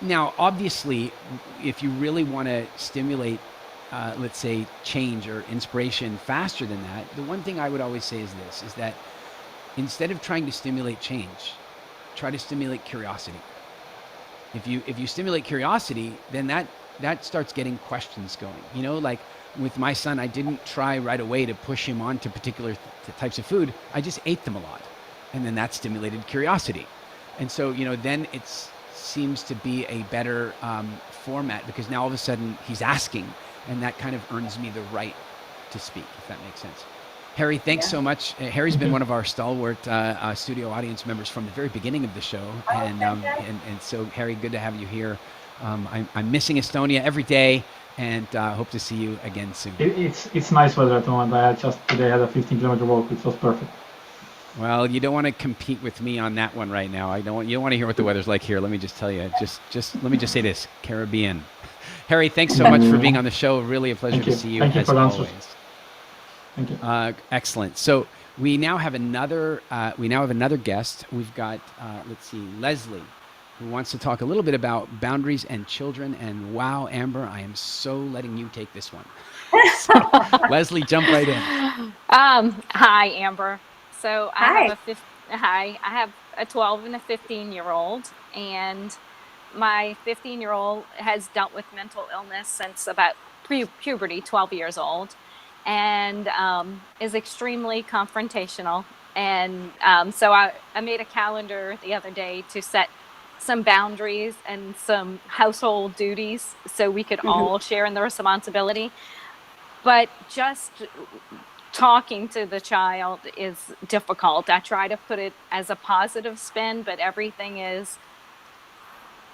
Now, obviously, if you really want to stimulate, let's say, change or inspiration faster than that, the one thing I would always say is that instead of trying to stimulate change, try to stimulate curiosity. If you stimulate curiosity, then that starts getting questions going. Like with my son, I didn't try right away to push him on to particular types of food. I just ate them a lot, and then that stimulated curiosity. And so then it seems to be a better format because now all of a sudden he's asking, and that kind of earns me the right to speak, if that makes sense. Harry, thanks so much. Harry's been one of our stalwart studio audience members from the very beginning of the show. And so, Harry, good to have you here. I'm missing Estonia every day, and hope to see you again soon. It's nice weather at the moment. I today had a 15-kilometer walk, which was perfect. Well, you don't want to compete with me on that one right now. You don't want to hear what the weather's like here. Let me just tell you. Just let me just say this: Caribbean. Harry, thanks so much for being on the show. Really a pleasure to see you as always. Thank you. Excellent. So we now have another guest. We've got Leslie, who wants to talk a little bit about boundaries and children. And wow, Amber, I am so letting you take this one. So, Leslie, jump right in. Hi, Amber. So I have a 12 and a 15-year-old, and my 15-year-old has dealt with mental illness since about puberty, 12 years old, and is extremely confrontational. And so I made a calendar the other day to set some boundaries and some household duties so we could all share in the responsibility. But just talking to the child is difficult. I try to put it as a positive spin, but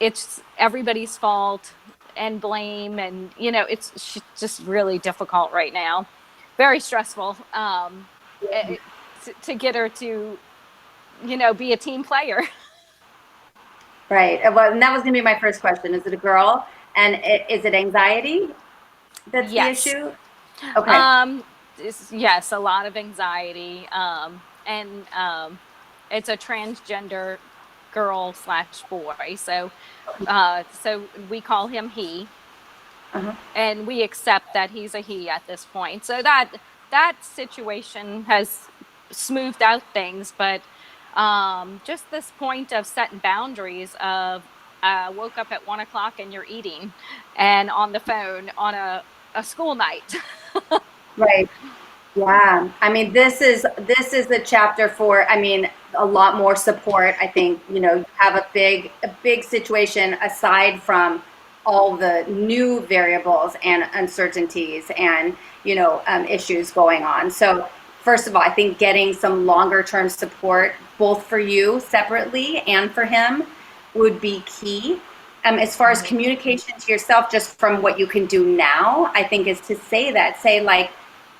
it's everybody's fault and blame, and it's just really difficult right now. Very stressful to get her to be a team player. Right. Well, and that was going to be my first question. Is it a girl? And is it anxiety that's the issue? Okay. Yes, a lot of anxiety. And it's a transgender girl/boy. So we call him he, and we accept that he's a he at this point. So that situation has smoothed out things, but just this point of setting boundaries of woke up at 1 o'clock and you're eating and on the phone on a school night. Right. Yeah. I mean, this is a chapter for, I mean, a lot more support. I think, you have a big situation aside from all the new variables and uncertainties and, issues going on. So first of all, I think getting some longer term support, both for you separately and for him, would be key. As far as communication to yourself, just from what you can do now, I think is to say like,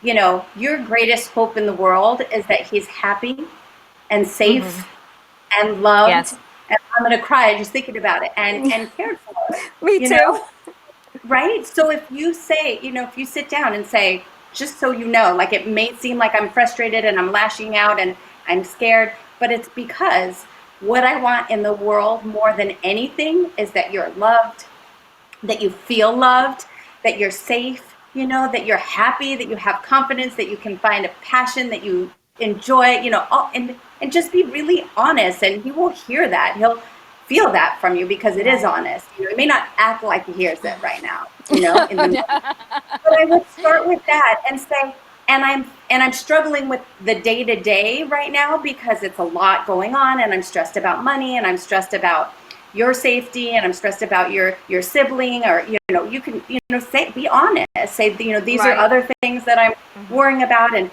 your greatest hope in the world is that he's happy and safe and loved. Yes. And I'm going to cry just thinking about it, and cared for. Me too. Right? So if you say, if you sit down and say, just so you know, like, it may seem like I'm frustrated and I'm lashing out and I'm scared, but it's because what I want in the world more than anything is that you're loved, that you feel loved, that you're safe, that you're happy, that you have confidence, that you can find a passion that you enjoy, and just be really honest. And he will hear that. He'll feel that from you because it is honest. It may not act like he hears it right now, in the moment. But I would start with that and say, and I'm struggling with the day-to-day right now because it's a lot going on, and I'm stressed about money, and I'm stressed about your safety, and I'm stressed about your sibling, or you can say, be honest, say these are other things that I'm worrying about, and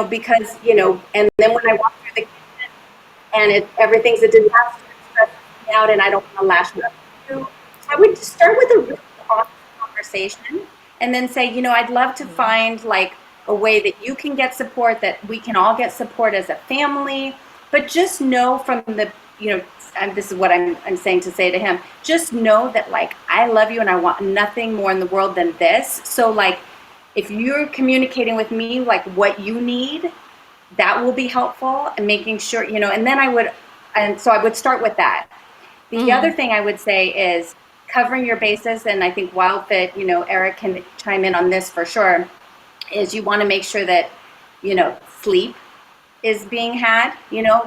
because and then when I walk through the kitchen and everything's a disaster, it stresses me out, and I don't want to lash out at you. So I would start with a really honest conversation, and then say, I'd love to find like a way that you can get support, that we can all get support as a family, but just know from the this is what I'm saying to say to him, just know that, like, I love you and I want nothing more in the world than this. So, like, if you're communicating with me, like, what you need, that will be helpful, and making sure, and then I would start with that. The other thing I would say is covering your bases, and I think WildFit, Eric can chime in on this for sure, is you want to make sure that, sleep is being had.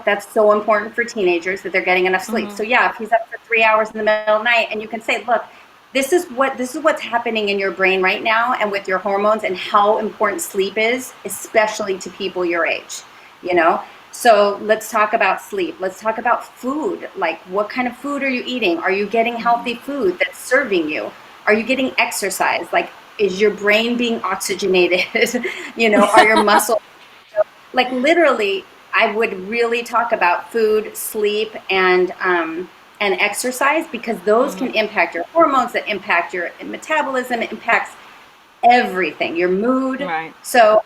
That's so important for teenagers, that they're getting enough sleep. So yeah, if he's up for 3 hours in the middle of the night, and you can say, look, this is what's happening in your brain right now and with your hormones, and how important sleep is, especially to people your age, So let's talk about sleep. Let's talk about food. Like, what kind of food are you eating? Are you getting healthy food that's serving you? Are you getting exercise? Like, is your brain being oxygenated? Are your muscles? Like, literally, I would really talk about food, sleep, and exercise, because those can impact your hormones, that impact your metabolism, it impacts everything, your mood. Right. So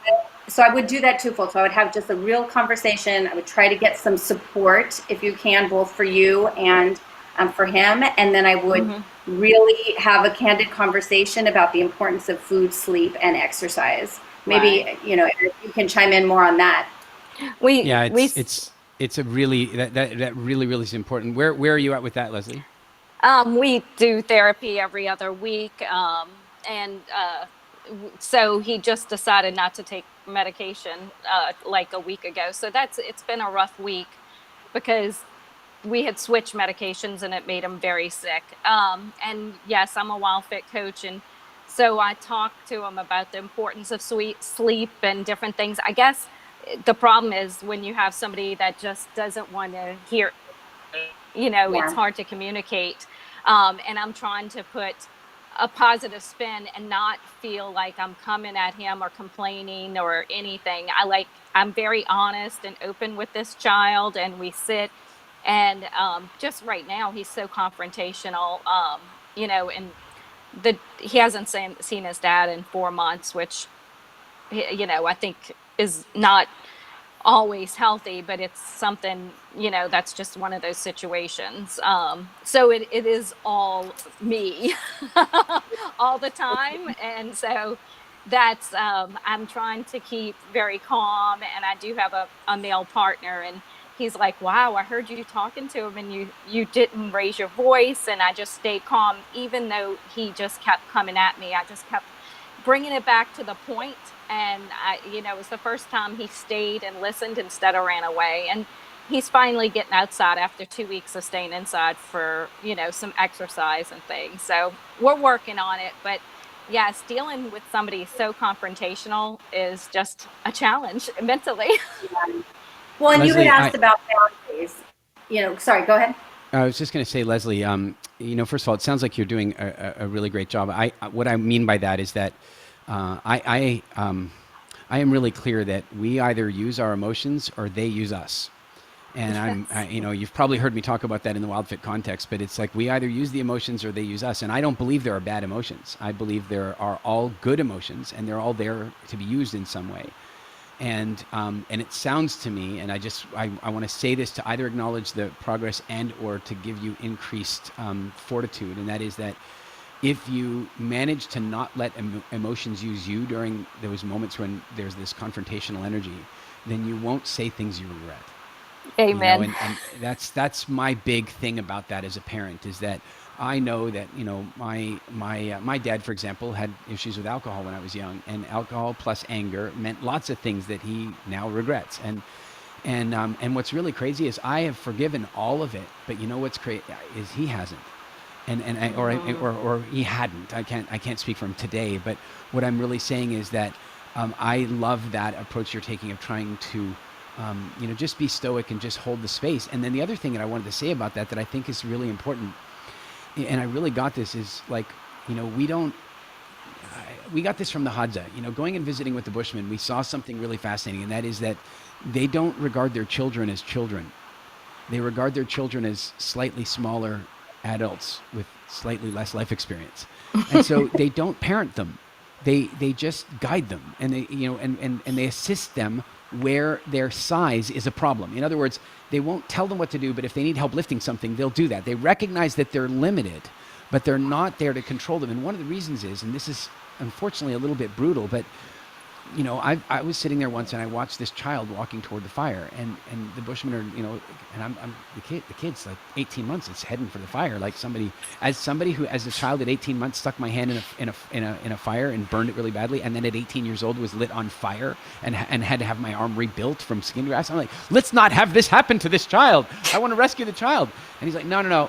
I would do that twofold. So I would have just a real conversation. I would try to get some support, if you can, both for you and for him. And then I would really have a candid conversation about the importance of food, sleep, and exercise. Maybe, Eric, you can chime in more on that. It's a really, that really is important. Where are you at with that, Leslie? We do therapy every other week, and so he just decided not to take medication like a week ago. So it's been a rough week, because we had switched medications and it made him very sick. And yes, I'm a WildFit coach, and so I talked to him about the importance of sleep and different things. I guess the problem is when you have somebody that just doesn't want to hear, it's hard to communicate. And I'm trying to put a positive spin and not feel like I'm coming at him or complaining or anything. I'm very honest and open with this child, and we sit, and just right now he's so confrontational, and he hasn't seen his dad in 4 months, which, I think is not always healthy, but it's something, that's just one of those situations. So it is all me all the time. And so that's, I'm trying to keep very calm, and I do have a male partner, and he's like, wow, I heard you talking to him and you didn't raise your voice. And I just stayed calm, even though he just kept coming at me. I just kept bringing it back to the point. And it was the first time he stayed and listened instead of ran away. And he's finally getting outside after 2 weeks of staying inside for, some exercise and things. So we're working on it. But yes, dealing with somebody so confrontational is just a challenge mentally. Yeah. Well, and Leslie, you had asked about boundaries. Sorry, go ahead. I was just going to say, Leslie, first of all, it sounds like you're doing a really great job. What I mean by that is that I am really clear that we either use our emotions or they use us. And you've probably heard me talk about that in the WildFit context, but it's like we either use the emotions or they use us. And I don't believe there are bad emotions. I believe there are all good emotions, and they're all there to be used in some way. And it sounds to me, and I want to say this to either acknowledge the progress and or to give you increased fortitude, and that is that if you manage to not let emotions use you during those moments when there's this confrontational energy, then you won't say things you regret. Amen. And that's my big thing about that as a parent, is that I know that my dad, for example, had issues with alcohol when I was young, and alcohol plus anger meant lots of things that he now regrets. And what's really crazy is I have forgiven all of it, but you know what's crazy is he hasn't, or he hadn't. I can't speak for him today, but what I'm really saying is that I love that approach you're taking of trying to just be stoic and just hold the space. And then the other thing that I wanted to say about that I think is really important, and I really got this, is like, we got this from the Hadza. Going and visiting with the Bushmen, we saw something really fascinating, and that is that they don't regard their children as children. They regard their children as slightly smaller adults with slightly less life experience. And so they don't parent them. They just guide them, and they and they assist them where their size is a problem. In other words, they won't tell them what to do, but if they need help lifting something, they'll do that. They recognize that they're limited, but they're not there to control them. And one of the reasons is, and this is unfortunately a little bit brutal, but I was sitting there once and I watched this child walking toward the fire, and the Bushmen are, and I'm the kid's like 18 months, it's heading for the fire. Like somebody who, as a child at 18 months, stuck my hand in a fire and burned it really badly, and then at 18 years old was lit on fire and had to have my arm rebuilt from skin grafts. I'm like, let's not have this happen to this child. I want to rescue the child. And he's like, no.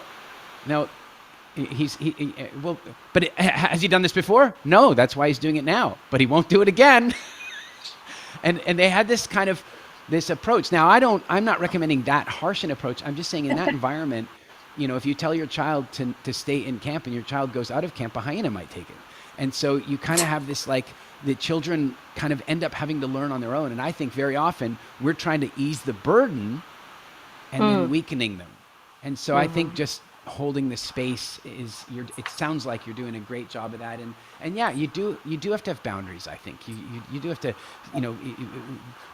Well, but has he done this before? No, that's why he's doing it now. But he won't do it again. and they had this kind of this approach. Now, I'm not recommending that harsh an approach. I'm just saying in that environment, if you tell your child to stay in camp and your child goes out of camp, a hyena might take it. And so you kind of have this, like, the children kind of end up having to learn on their own. And I think very often we're trying to ease the burden and then weakening them. And so I think just holding the space it sounds like you're doing a great job of that, and yeah, you do have to have boundaries. I think you do have to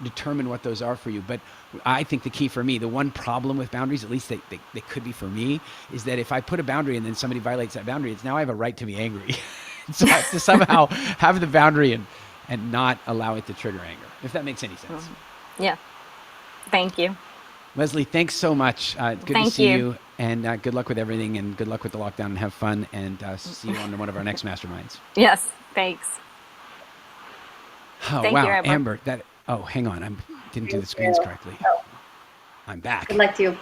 determine what those are for you. But I think the key for me, the one problem with boundaries, at least they could be for me, is that if I put a boundary and then somebody violates that boundary, it's now I have a right to be angry. So I have to somehow have the boundary and not allow it to trigger anger, if that makes any sense. Yeah, thank you, Leslie. Thanks so much. Good to see you. And good luck with everything, and good luck with the lockdown, and have fun, and see you on one of our next masterminds. Yes, thanks. Oh, Thank wow, you, Amber. Hang on, I didn't do the screens correctly. Oh. I'm back. Good luck to you.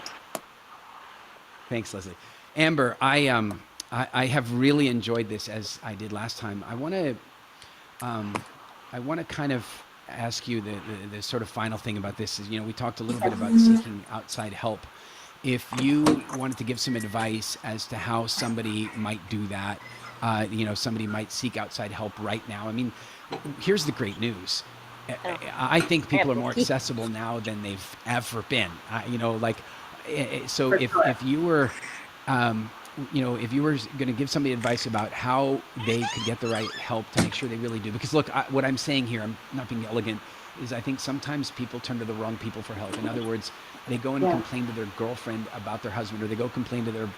Thanks, Leslie. Amber, I have really enjoyed this, as I did last time. I want to kind of ask you the sort of final thing about this is, we talked a little bit about seeking outside help. If you wanted to give some advice as to how somebody might do that, somebody might seek outside help right now. I mean, here's the great news. I think people are more accessible now than they've ever been. So if you were, if you were going to give somebody advice about how they could get the right help to make sure they really do, because look, what I'm saying here, I'm not being elegant. is I think sometimes people turn to the wrong people for help. In other words, they go and complain to their girlfriend about their husband, or they go complain to their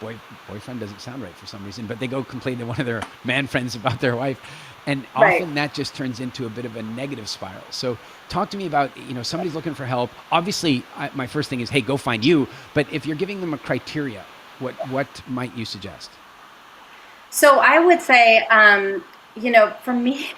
boyfriend doesn't sound right for some reason, but they go complain to one of their man friends about their wife. And often that just turns into a bit of a negative spiral. So talk to me about, somebody's looking for help. Obviously, my first thing is, hey, go find you. But if you're giving them a criteria, what might you suggest? So I would say, for me,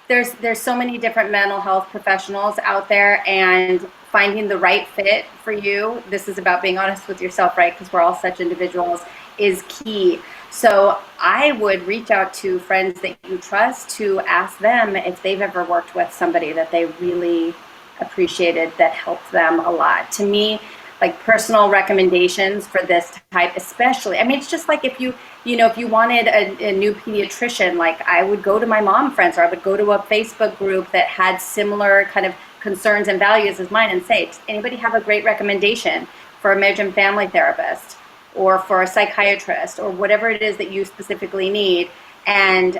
there's so many different mental health professionals out there, and finding the right fit for you, this is about being honest with yourself, right? Because we're all such individuals, is key. So I would reach out to friends that you trust to ask them if they've ever worked with somebody that they really appreciated that helped them a lot. To me, like personal recommendations for this type, especially, it's just like if you wanted a new pediatrician, like I would go to my mom friends, or I would go to a Facebook group that had similar kind of concerns and values as mine and say, does anybody have a great recommendation for a marriage and family therapist or for a psychiatrist or whatever it is that you specifically need, and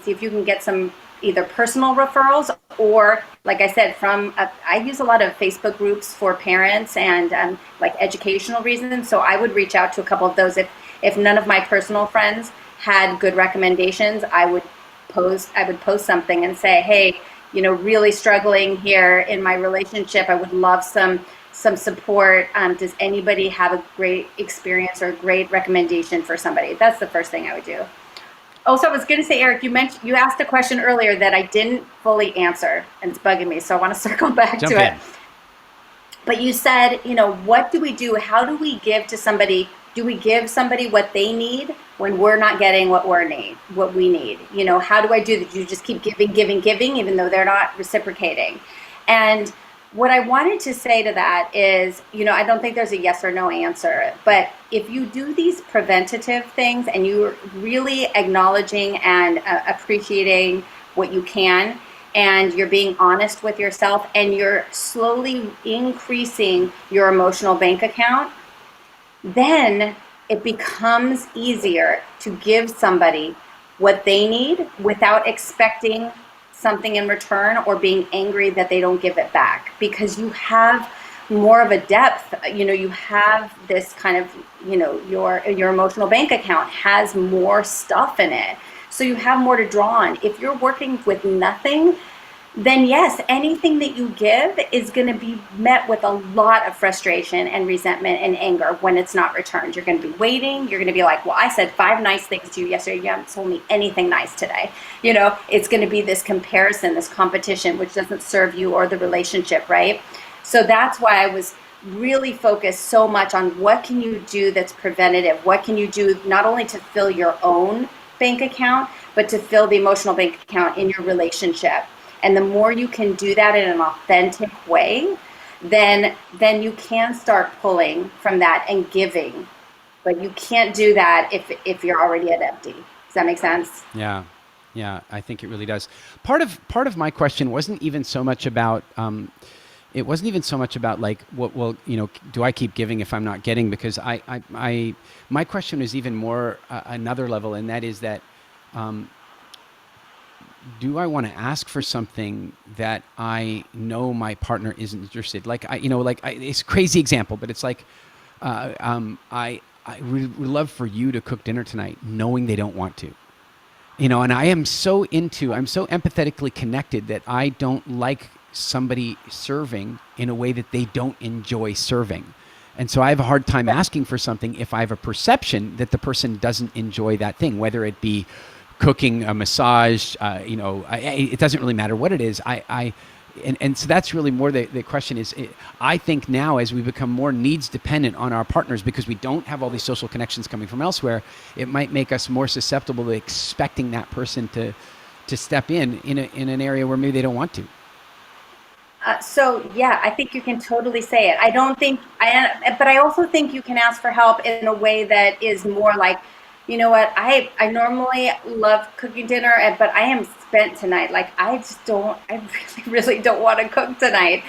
see if you can get some either personal referrals or, like I said, I use a lot of Facebook groups for parents and like educational reasons. So I would reach out to a couple of those. If none of my personal friends had good recommendations, I would post something and say, hey, really struggling here in my relationship. I would love some support. Does anybody have a great experience or a great recommendation for somebody? That's the first thing I would do. Also, I was going to say, Eric, you asked a question earlier that I didn't fully answer, and it's bugging me, so I want to circle back to it. But you said, what do we do? How do we give to somebody? Do we give somebody what they need when we're not getting what we need? How do I do that? Do you just keep giving, even though they're not reciprocating? And what I wanted to say to that is, I don't think there's a yes or no answer, but if you do these preventative things and you're really acknowledging and appreciating what you can, and you're being honest with yourself, and you're slowly increasing your emotional bank account, then it becomes easier to give somebody what they need without expecting something in return or being angry that they don't give it back, because you have more of a depth. You have this kind of, your emotional bank account has more stuff in it, so you have more to draw on. If you're working with nothing, then yes, anything that you give is going to be met with a lot of frustration and resentment and anger when it's not returned. You're going to be waiting. You're going to be like, well, I said 5 nice things to you yesterday. You haven't told me anything nice today. It's going to be this comparison, this competition, which doesn't serve you or the relationship, right? So that's why I was really focused so much on what can you do that's preventative? What can you do not only to fill your own bank account, but to fill the emotional bank account in your relationship? And the more you can do that in an authentic way, then you can start pulling from that and giving. But you can't do that if you're already at empty. Does that make sense? Yeah, I think it really does. Part of my question wasn't even so much about like do I keep giving if I'm not getting? Because my question is even more another level, and that is that. Do I want to ask for something that I know my partner isn't interested? It's a crazy example, but it's like, I would love for you to cook dinner tonight, knowing they don't want to, and I'm so empathetically connected that I don't like somebody serving in a way that they don't enjoy serving. And so I have a hard time asking for something if I have a perception that the person doesn't enjoy that thing, whether it be cooking, a massage, it doesn't really matter what it is. And so that's really more the question is, I think now as we become more needs dependent on our partners because we don't have all these social connections coming from elsewhere, it might make us more susceptible to expecting that person to step in an area where maybe they don't want to. So yeah, I think you can totally say it. But I also think you can ask for help in a way that is more like, you know what, I normally love cooking dinner, but I am spent tonight. Like, I really don't want to cook tonight.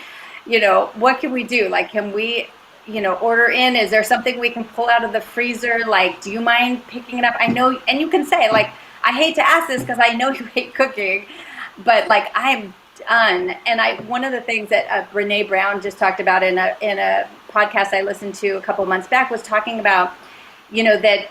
What can we do? Like, can we, order in? Is there something we can pull out of the freezer? Like, do you mind picking it up? I know, and you can say, like, I hate to ask this because I know you hate cooking, but like, done. And one of the things that Brene Brown just talked about in a podcast I listened to a couple months back was talking about, that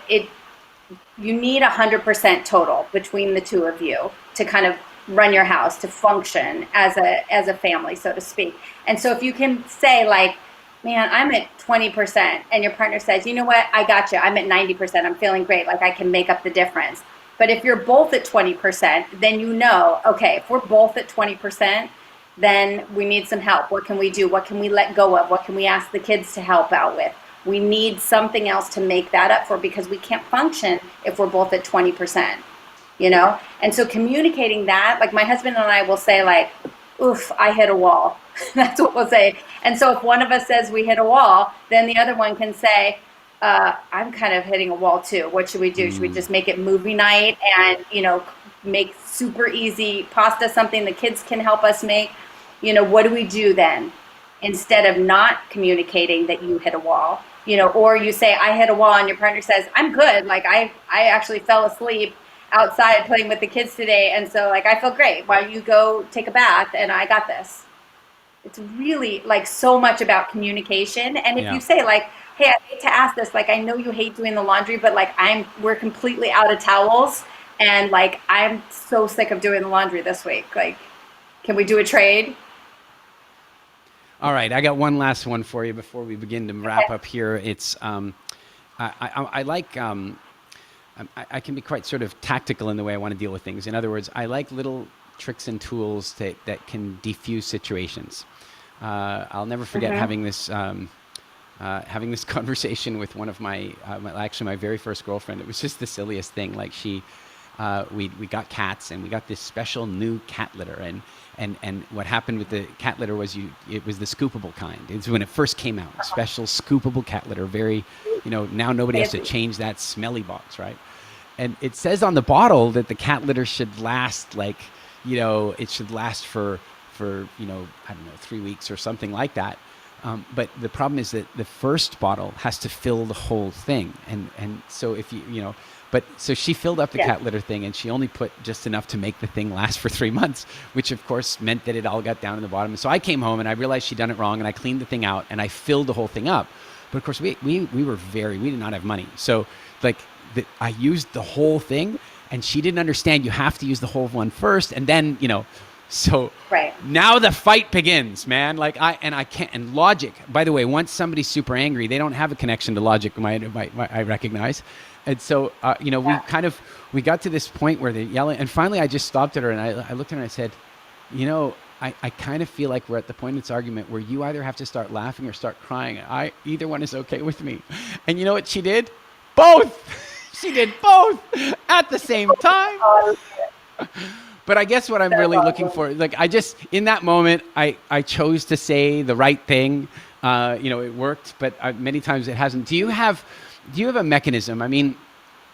you need 100% total between the two of you to kind of run your house, to function as a family, so to speak. And so if you can say like, man, I'm at 20%, and your partner says, you know what, I got you, I'm at 90%, I'm feeling great, like I can make up the difference. But if you're both at 20%, then okay, if we're both at 20%, then we need some help. What can we do? What can we let go of? What can we ask the kids to help out with? We need something else to make that up for, because we can't function if we're both at 20%, And so communicating that, like my husband and I will say like, oof, I hit a wall. That's what we'll say. And so if one of us says we hit a wall, then the other one can say, I'm kind of hitting a wall too. What should we do? Should we just make it movie night and, make super easy pasta, something the kids can help us make? What do we do then? Instead of not communicating that you hit a wall, or you say, I hit a wall, and your partner says, I'm good. Like I actually fell asleep outside playing with the kids today. And so like, I feel great. Why don't you go take a bath and I got this? It's really like so much about communication. And if you say like, hey, I hate to ask this, like, I know you hate doing the laundry, but like we're completely out of towels. And like, I'm so sick of doing the laundry this week. Like, can we do a trade? All right. I got one last one for you before we begin to wrap up here. It's, I like, I can be quite sort of tactical in the way I want to deal with things. In other words, I like little tricks and tools that can defuse situations. I'll never forget having this conversation with one of my very first girlfriend. It was just the silliest thing. Like we got cats, and we got this special new cat litter, and what happened with the cat litter was it was the scoopable kind. It's when it first came out, special scoopable cat litter. Very, now nobody has to change that smelly box, right? And it says on the bottle that the cat litter should last it should last for I don't know, 3 weeks or something like that. But the problem is that the first bottle has to fill the whole thing. And so if so she filled up the cat litter thing, and she only put just enough to make the thing last for 3 months, which of course meant that it all got down to the bottom. And so I came home and I realized she'd done it wrong, and I cleaned the thing out and I filled the whole thing up. But of course we did not have money. So like I used the whole thing, and she didn't understand you have to use the whole one first. And then, so now the fight begins, man. Like I can't, and logic, by the way, once somebody's super angry, they don't have a connection to logic, I recognize. And so, we got to this point where they're yelling, and finally I just stopped at her and I looked at her and I said, I kind of feel like we're at the point in this argument where you either have to start laughing or start crying. Either one is okay with me. And you know what she did? Both. She did both at the same time. But I guess what I'm really looking for, like in that moment, I chose to say the right thing. It worked, but many times it hasn't. Do you have a mechanism? I mean,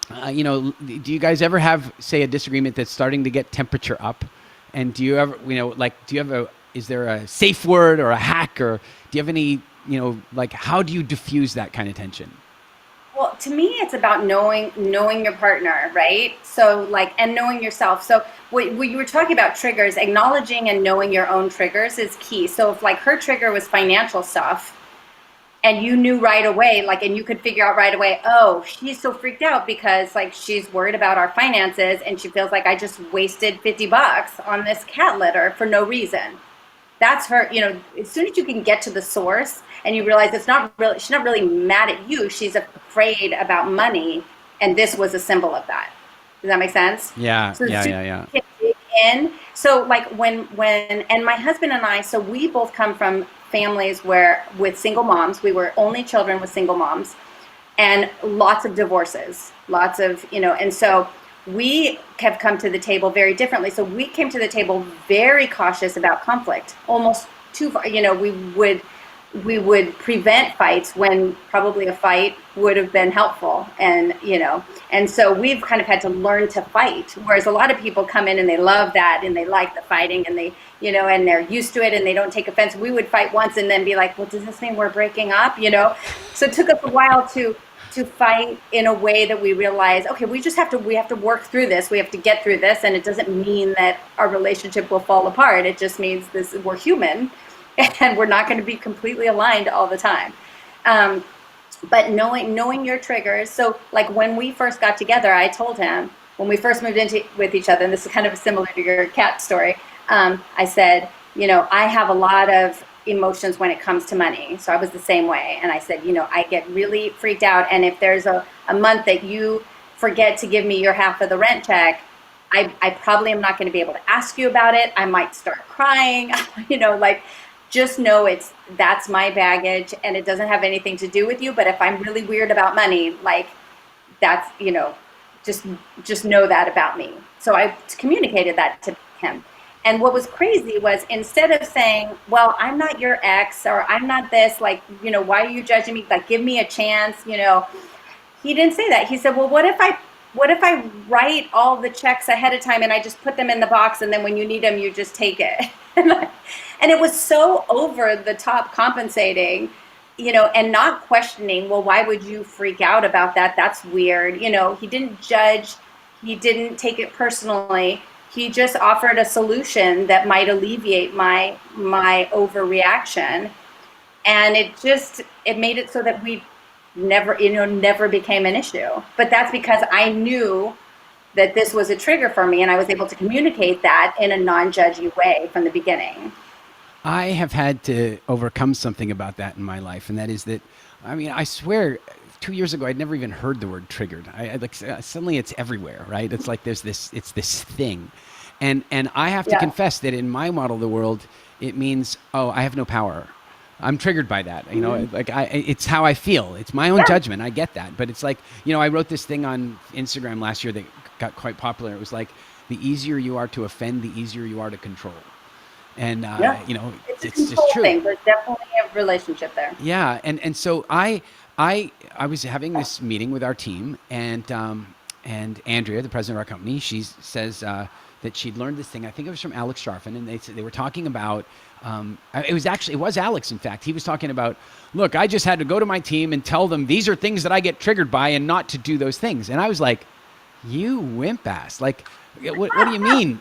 do you guys ever have, say, a disagreement that's starting to get temperature up? And do you ever, is there a safe word or a hack, or do you have any, how do you diffuse that kind of tension? Well, to me, it's about knowing your partner, right? So and knowing yourself. So what you were talking about triggers, acknowledging and knowing your own triggers is key. So if her trigger was financial stuff, and you knew right away, and you could figure out right away, oh, she's so freaked out because she's worried about our finances, and she feels like I just wasted $50 on this cat litter for no reason. That's her, as soon as you can get to the source and you realize she's not really mad at you, she's afraid about money, and this was a symbol of that. Does that make sense? Yeah, so yeah. So when and my husband and I, so we both come from families with single moms. We were only children with single moms, and lots of divorces, and so we have come to the table very differently. So we came to the table very cautious about conflict, almost too far. We would prevent fights when probably a fight would have been helpful, and so we've kind of had to learn to fight. Whereas a lot of people come in and they love that and they like the fighting and they, and they're used to it and they don't take offense. We would fight once and then be like, well, does this mean we're breaking up? So it took us a while to to fight in a way that we realize, okay, we have to work through this. We have to get through this. And it doesn't mean that our relationship will fall apart. It just means we're human and we're not going to be completely aligned all the time. But knowing your triggers. So like when we first got together, I told him when we first moved into with each other, and this is kind of similar to your cat story. I said, I have a lot of emotions when it comes to money. So I was the same way. And I said, I get really freaked out. And if there's a month that you forget to give me your half of the rent check, I probably am not going to be able to ask you about it. I might start crying, just know that's my baggage and it doesn't have anything to do with you. But if I'm really weird about money, that's, just know that about me. So I communicated that to him. And what was crazy was instead of saying, well, I'm not your ex, or I'm not this, why are you judging me? Give me a chance, he didn't say that. He said, well, what if I write all the checks ahead of time and I just put them in the box and then when you need them, you just take it. And it was so over the top compensating, and not questioning, well, why would you freak out about that? That's weird. He didn't judge. He didn't take it personally. He just offered a solution that might alleviate my overreaction. And it made it so that we never became an issue. But that's because I knew that this was a trigger for me and I was able to communicate that in a non-judgy way from the beginning. I have had to overcome something about that in my life, and that is that, I swear 2 years ago, I'd never even heard the word triggered. Suddenly it's everywhere, right? It's like it's this thing. And I have to confess that in my model of the world, it means, I have no power. I'm triggered by that. It's how I feel. It's my own judgment. I get that. But it's like, I wrote this thing on Instagram last year that got quite popular. It was like, the easier you are to offend, the easier you are to control. And, it's just true. Thing. There's definitely a relationship there. Yeah. And so I was having this meeting with our team, and Andrea, the president of our company, she says that she'd learned this thing. I think it was from Alex Sharfin, and they were talking about, it was Alex, in fact. He was talking about, look, I just had to go to my team and tell them these are things that I get triggered by and not to do those things. And I was like, you wimp ass. What do you mean?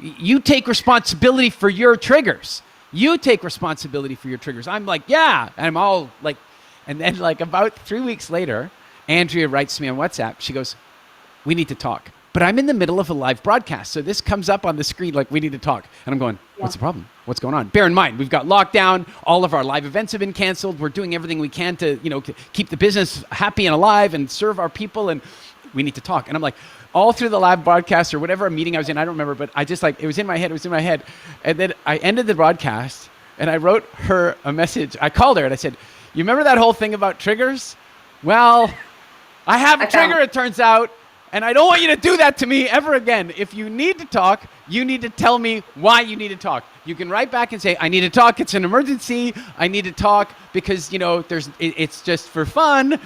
You take responsibility for your triggers. You take responsibility for your triggers. I'm like, yeah. And I'm all like, and then about 3 weeks later, Andrea writes to me on WhatsApp. She goes, we need to talk. But I'm in the middle of a live broadcast. So this comes up on the screen we need to talk. And I'm going, what's the problem? What's going on? Bear in mind, we've got lockdown. All of our live events have been canceled. We're doing everything we can to, keep the business happy and alive and serve our people. And we need to talk. And I'm like, all through the live broadcast or whatever meeting I was in, I don't remember, but I just it was in my head. And then I ended the broadcast and I wrote her a message. I called her and I said, you remember that whole thing about triggers? Well, I have a trigger, it turns out. And I don't want you to do that to me ever again. If you need to talk, you need to tell me why you need to talk. You can write back and say, I need to talk. It's an emergency. I need to talk because, it's just for fun.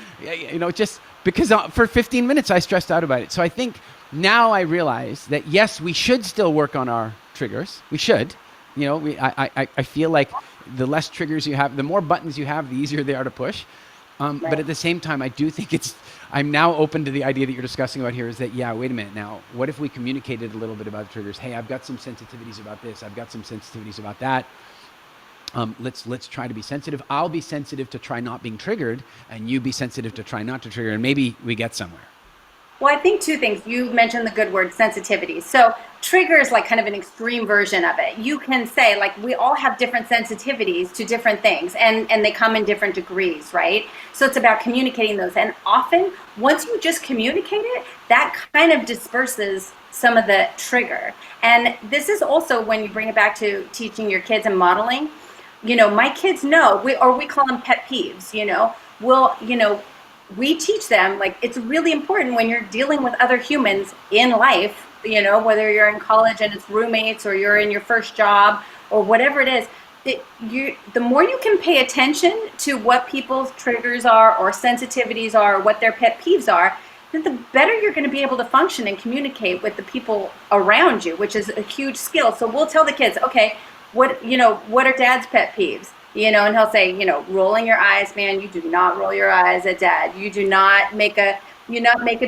Just because for 15 minutes I stressed out about it. So I think now I realize that, yes, we should still work on our triggers. We should. I feel like the less triggers you have, the more buttons you have, the easier they are to push. But at the same time, I do think I'm now open to the idea that you're discussing about here is that, wait a minute now, what if we communicated a little bit about the triggers? Hey, I've got some sensitivities about this. I've got some sensitivities about that. Let's try to be sensitive. I'll be sensitive to try not being triggered, and you be sensitive to try not to trigger, and maybe we get somewhere. Well, I think two things. You mentioned the good word, sensitivity. So trigger is kind of an extreme version of it. You can say we all have different sensitivities to different things and they come in different degrees, right? So it's about communicating those. And often once you just communicate it, that kind of disperses some of the trigger. And this is also when you bring it back to teaching your kids and modeling. My kids know, we call them pet peeves, we teach them it's really important when you're dealing with other humans in life, whether you're in college and it's roommates or you're in your first job or whatever it is, the more you can pay attention to what people's triggers are or sensitivities are or what their pet peeves are, then the better you're going to be able to function and communicate with the people around you, which is a huge skill. So we'll tell the kids, okay, what are dad's pet peeves? And he'll say, rolling your eyes, man, you do not roll your eyes at dad. You do not make a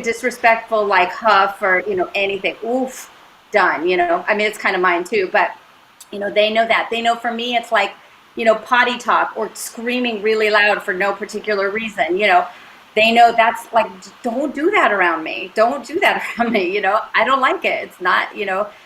disrespectful like huff or, anything. Oof, done, I mean, it's kind of mine too, but they know that. They know for me, it's like, potty talk or screaming really loud for no particular reason. They know that's like, don't do that around me. Don't do that around me. I don't like it. It's not,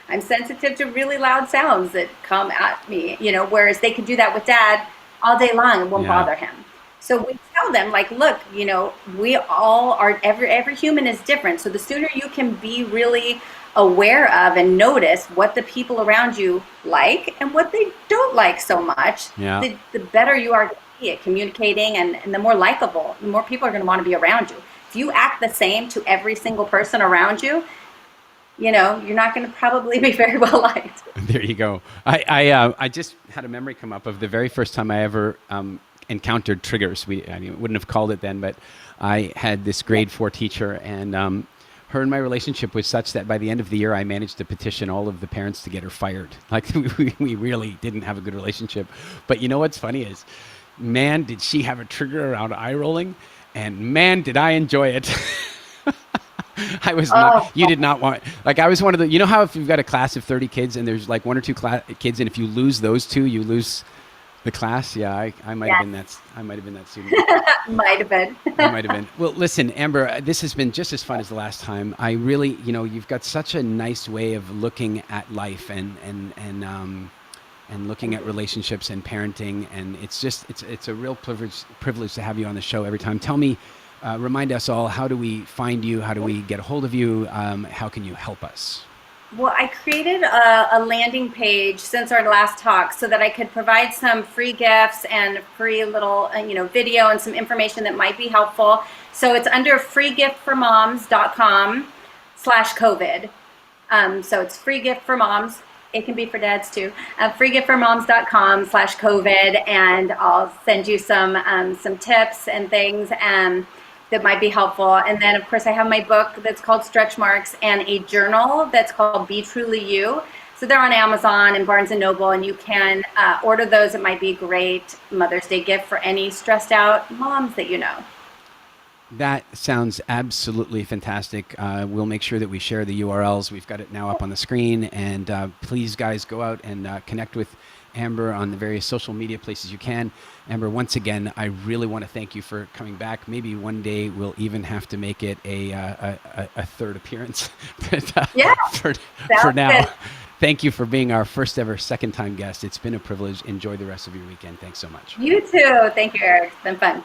I'm sensitive to really loud sounds that come at me, whereas they could do that with dad all day long. It won't bother him. So we tell them like, look, we all are, every human is different. So the sooner you can be really aware of and notice what the people around you like and what they don't like so much, the better you are at communicating, and the more likable, the more people are going to want to be around you. If you act the same to every single person around you, you're not going to probably be very well liked. There you go. I just had a memory come up of the very first time I ever encountered triggers. Wouldn't have called it then, but I had this grade 4 teacher, and her and my relationship was such that by the end of the year, I managed to petition all of the parents to get her fired. Like we really didn't have a good relationship. But what's funny is, man, did she have a trigger around eye rolling, and man, did I enjoy it. I was not, you did not want, like I was one of the, how if you've got a class of 30 kids and there's like 1 or 2 kids, and if you lose those 2, you lose the class. Yeah, I might have been that. I might have been that student. Might have been. I might have been. Well, listen, Amber, this has been just as fun as the last time. I really, you've got such a nice way of looking at life and looking at relationships and parenting, and it's a real privilege to have you on the show every time. Tell me, remind us all, how do we find you? How do we get a hold of you? How can you help us? Well, I created a landing page since our last talk so that I could provide some free gifts and free little, video and some information that might be helpful. So it's under freegiftformoms.com/COVID. So it's free gift for moms. It can be for dads too. freegiftformoms.com/COVID, and I'll send you some tips and things that might be helpful. And then of course I have my book that's called Stretch Marks, and a journal that's called Be Truly You. So they're on Amazon and Barnes & Noble, and you can order those. It might be a great Mother's Day gift for any stressed out moms that you know. That sounds absolutely fantastic. We'll make sure that we share the URLs. We've got it now up on the screen. And please, guys, go out and connect with Amber on the various social media places you can. Amber, once again, I really want to thank you for coming back. Maybe one day we'll even have to make it a third appearance. But, for now, thank you for being our first ever second-time guest. It's been a privilege. Enjoy the rest of your weekend. Thanks so much. You too. Thank you, Eric. It's been fun.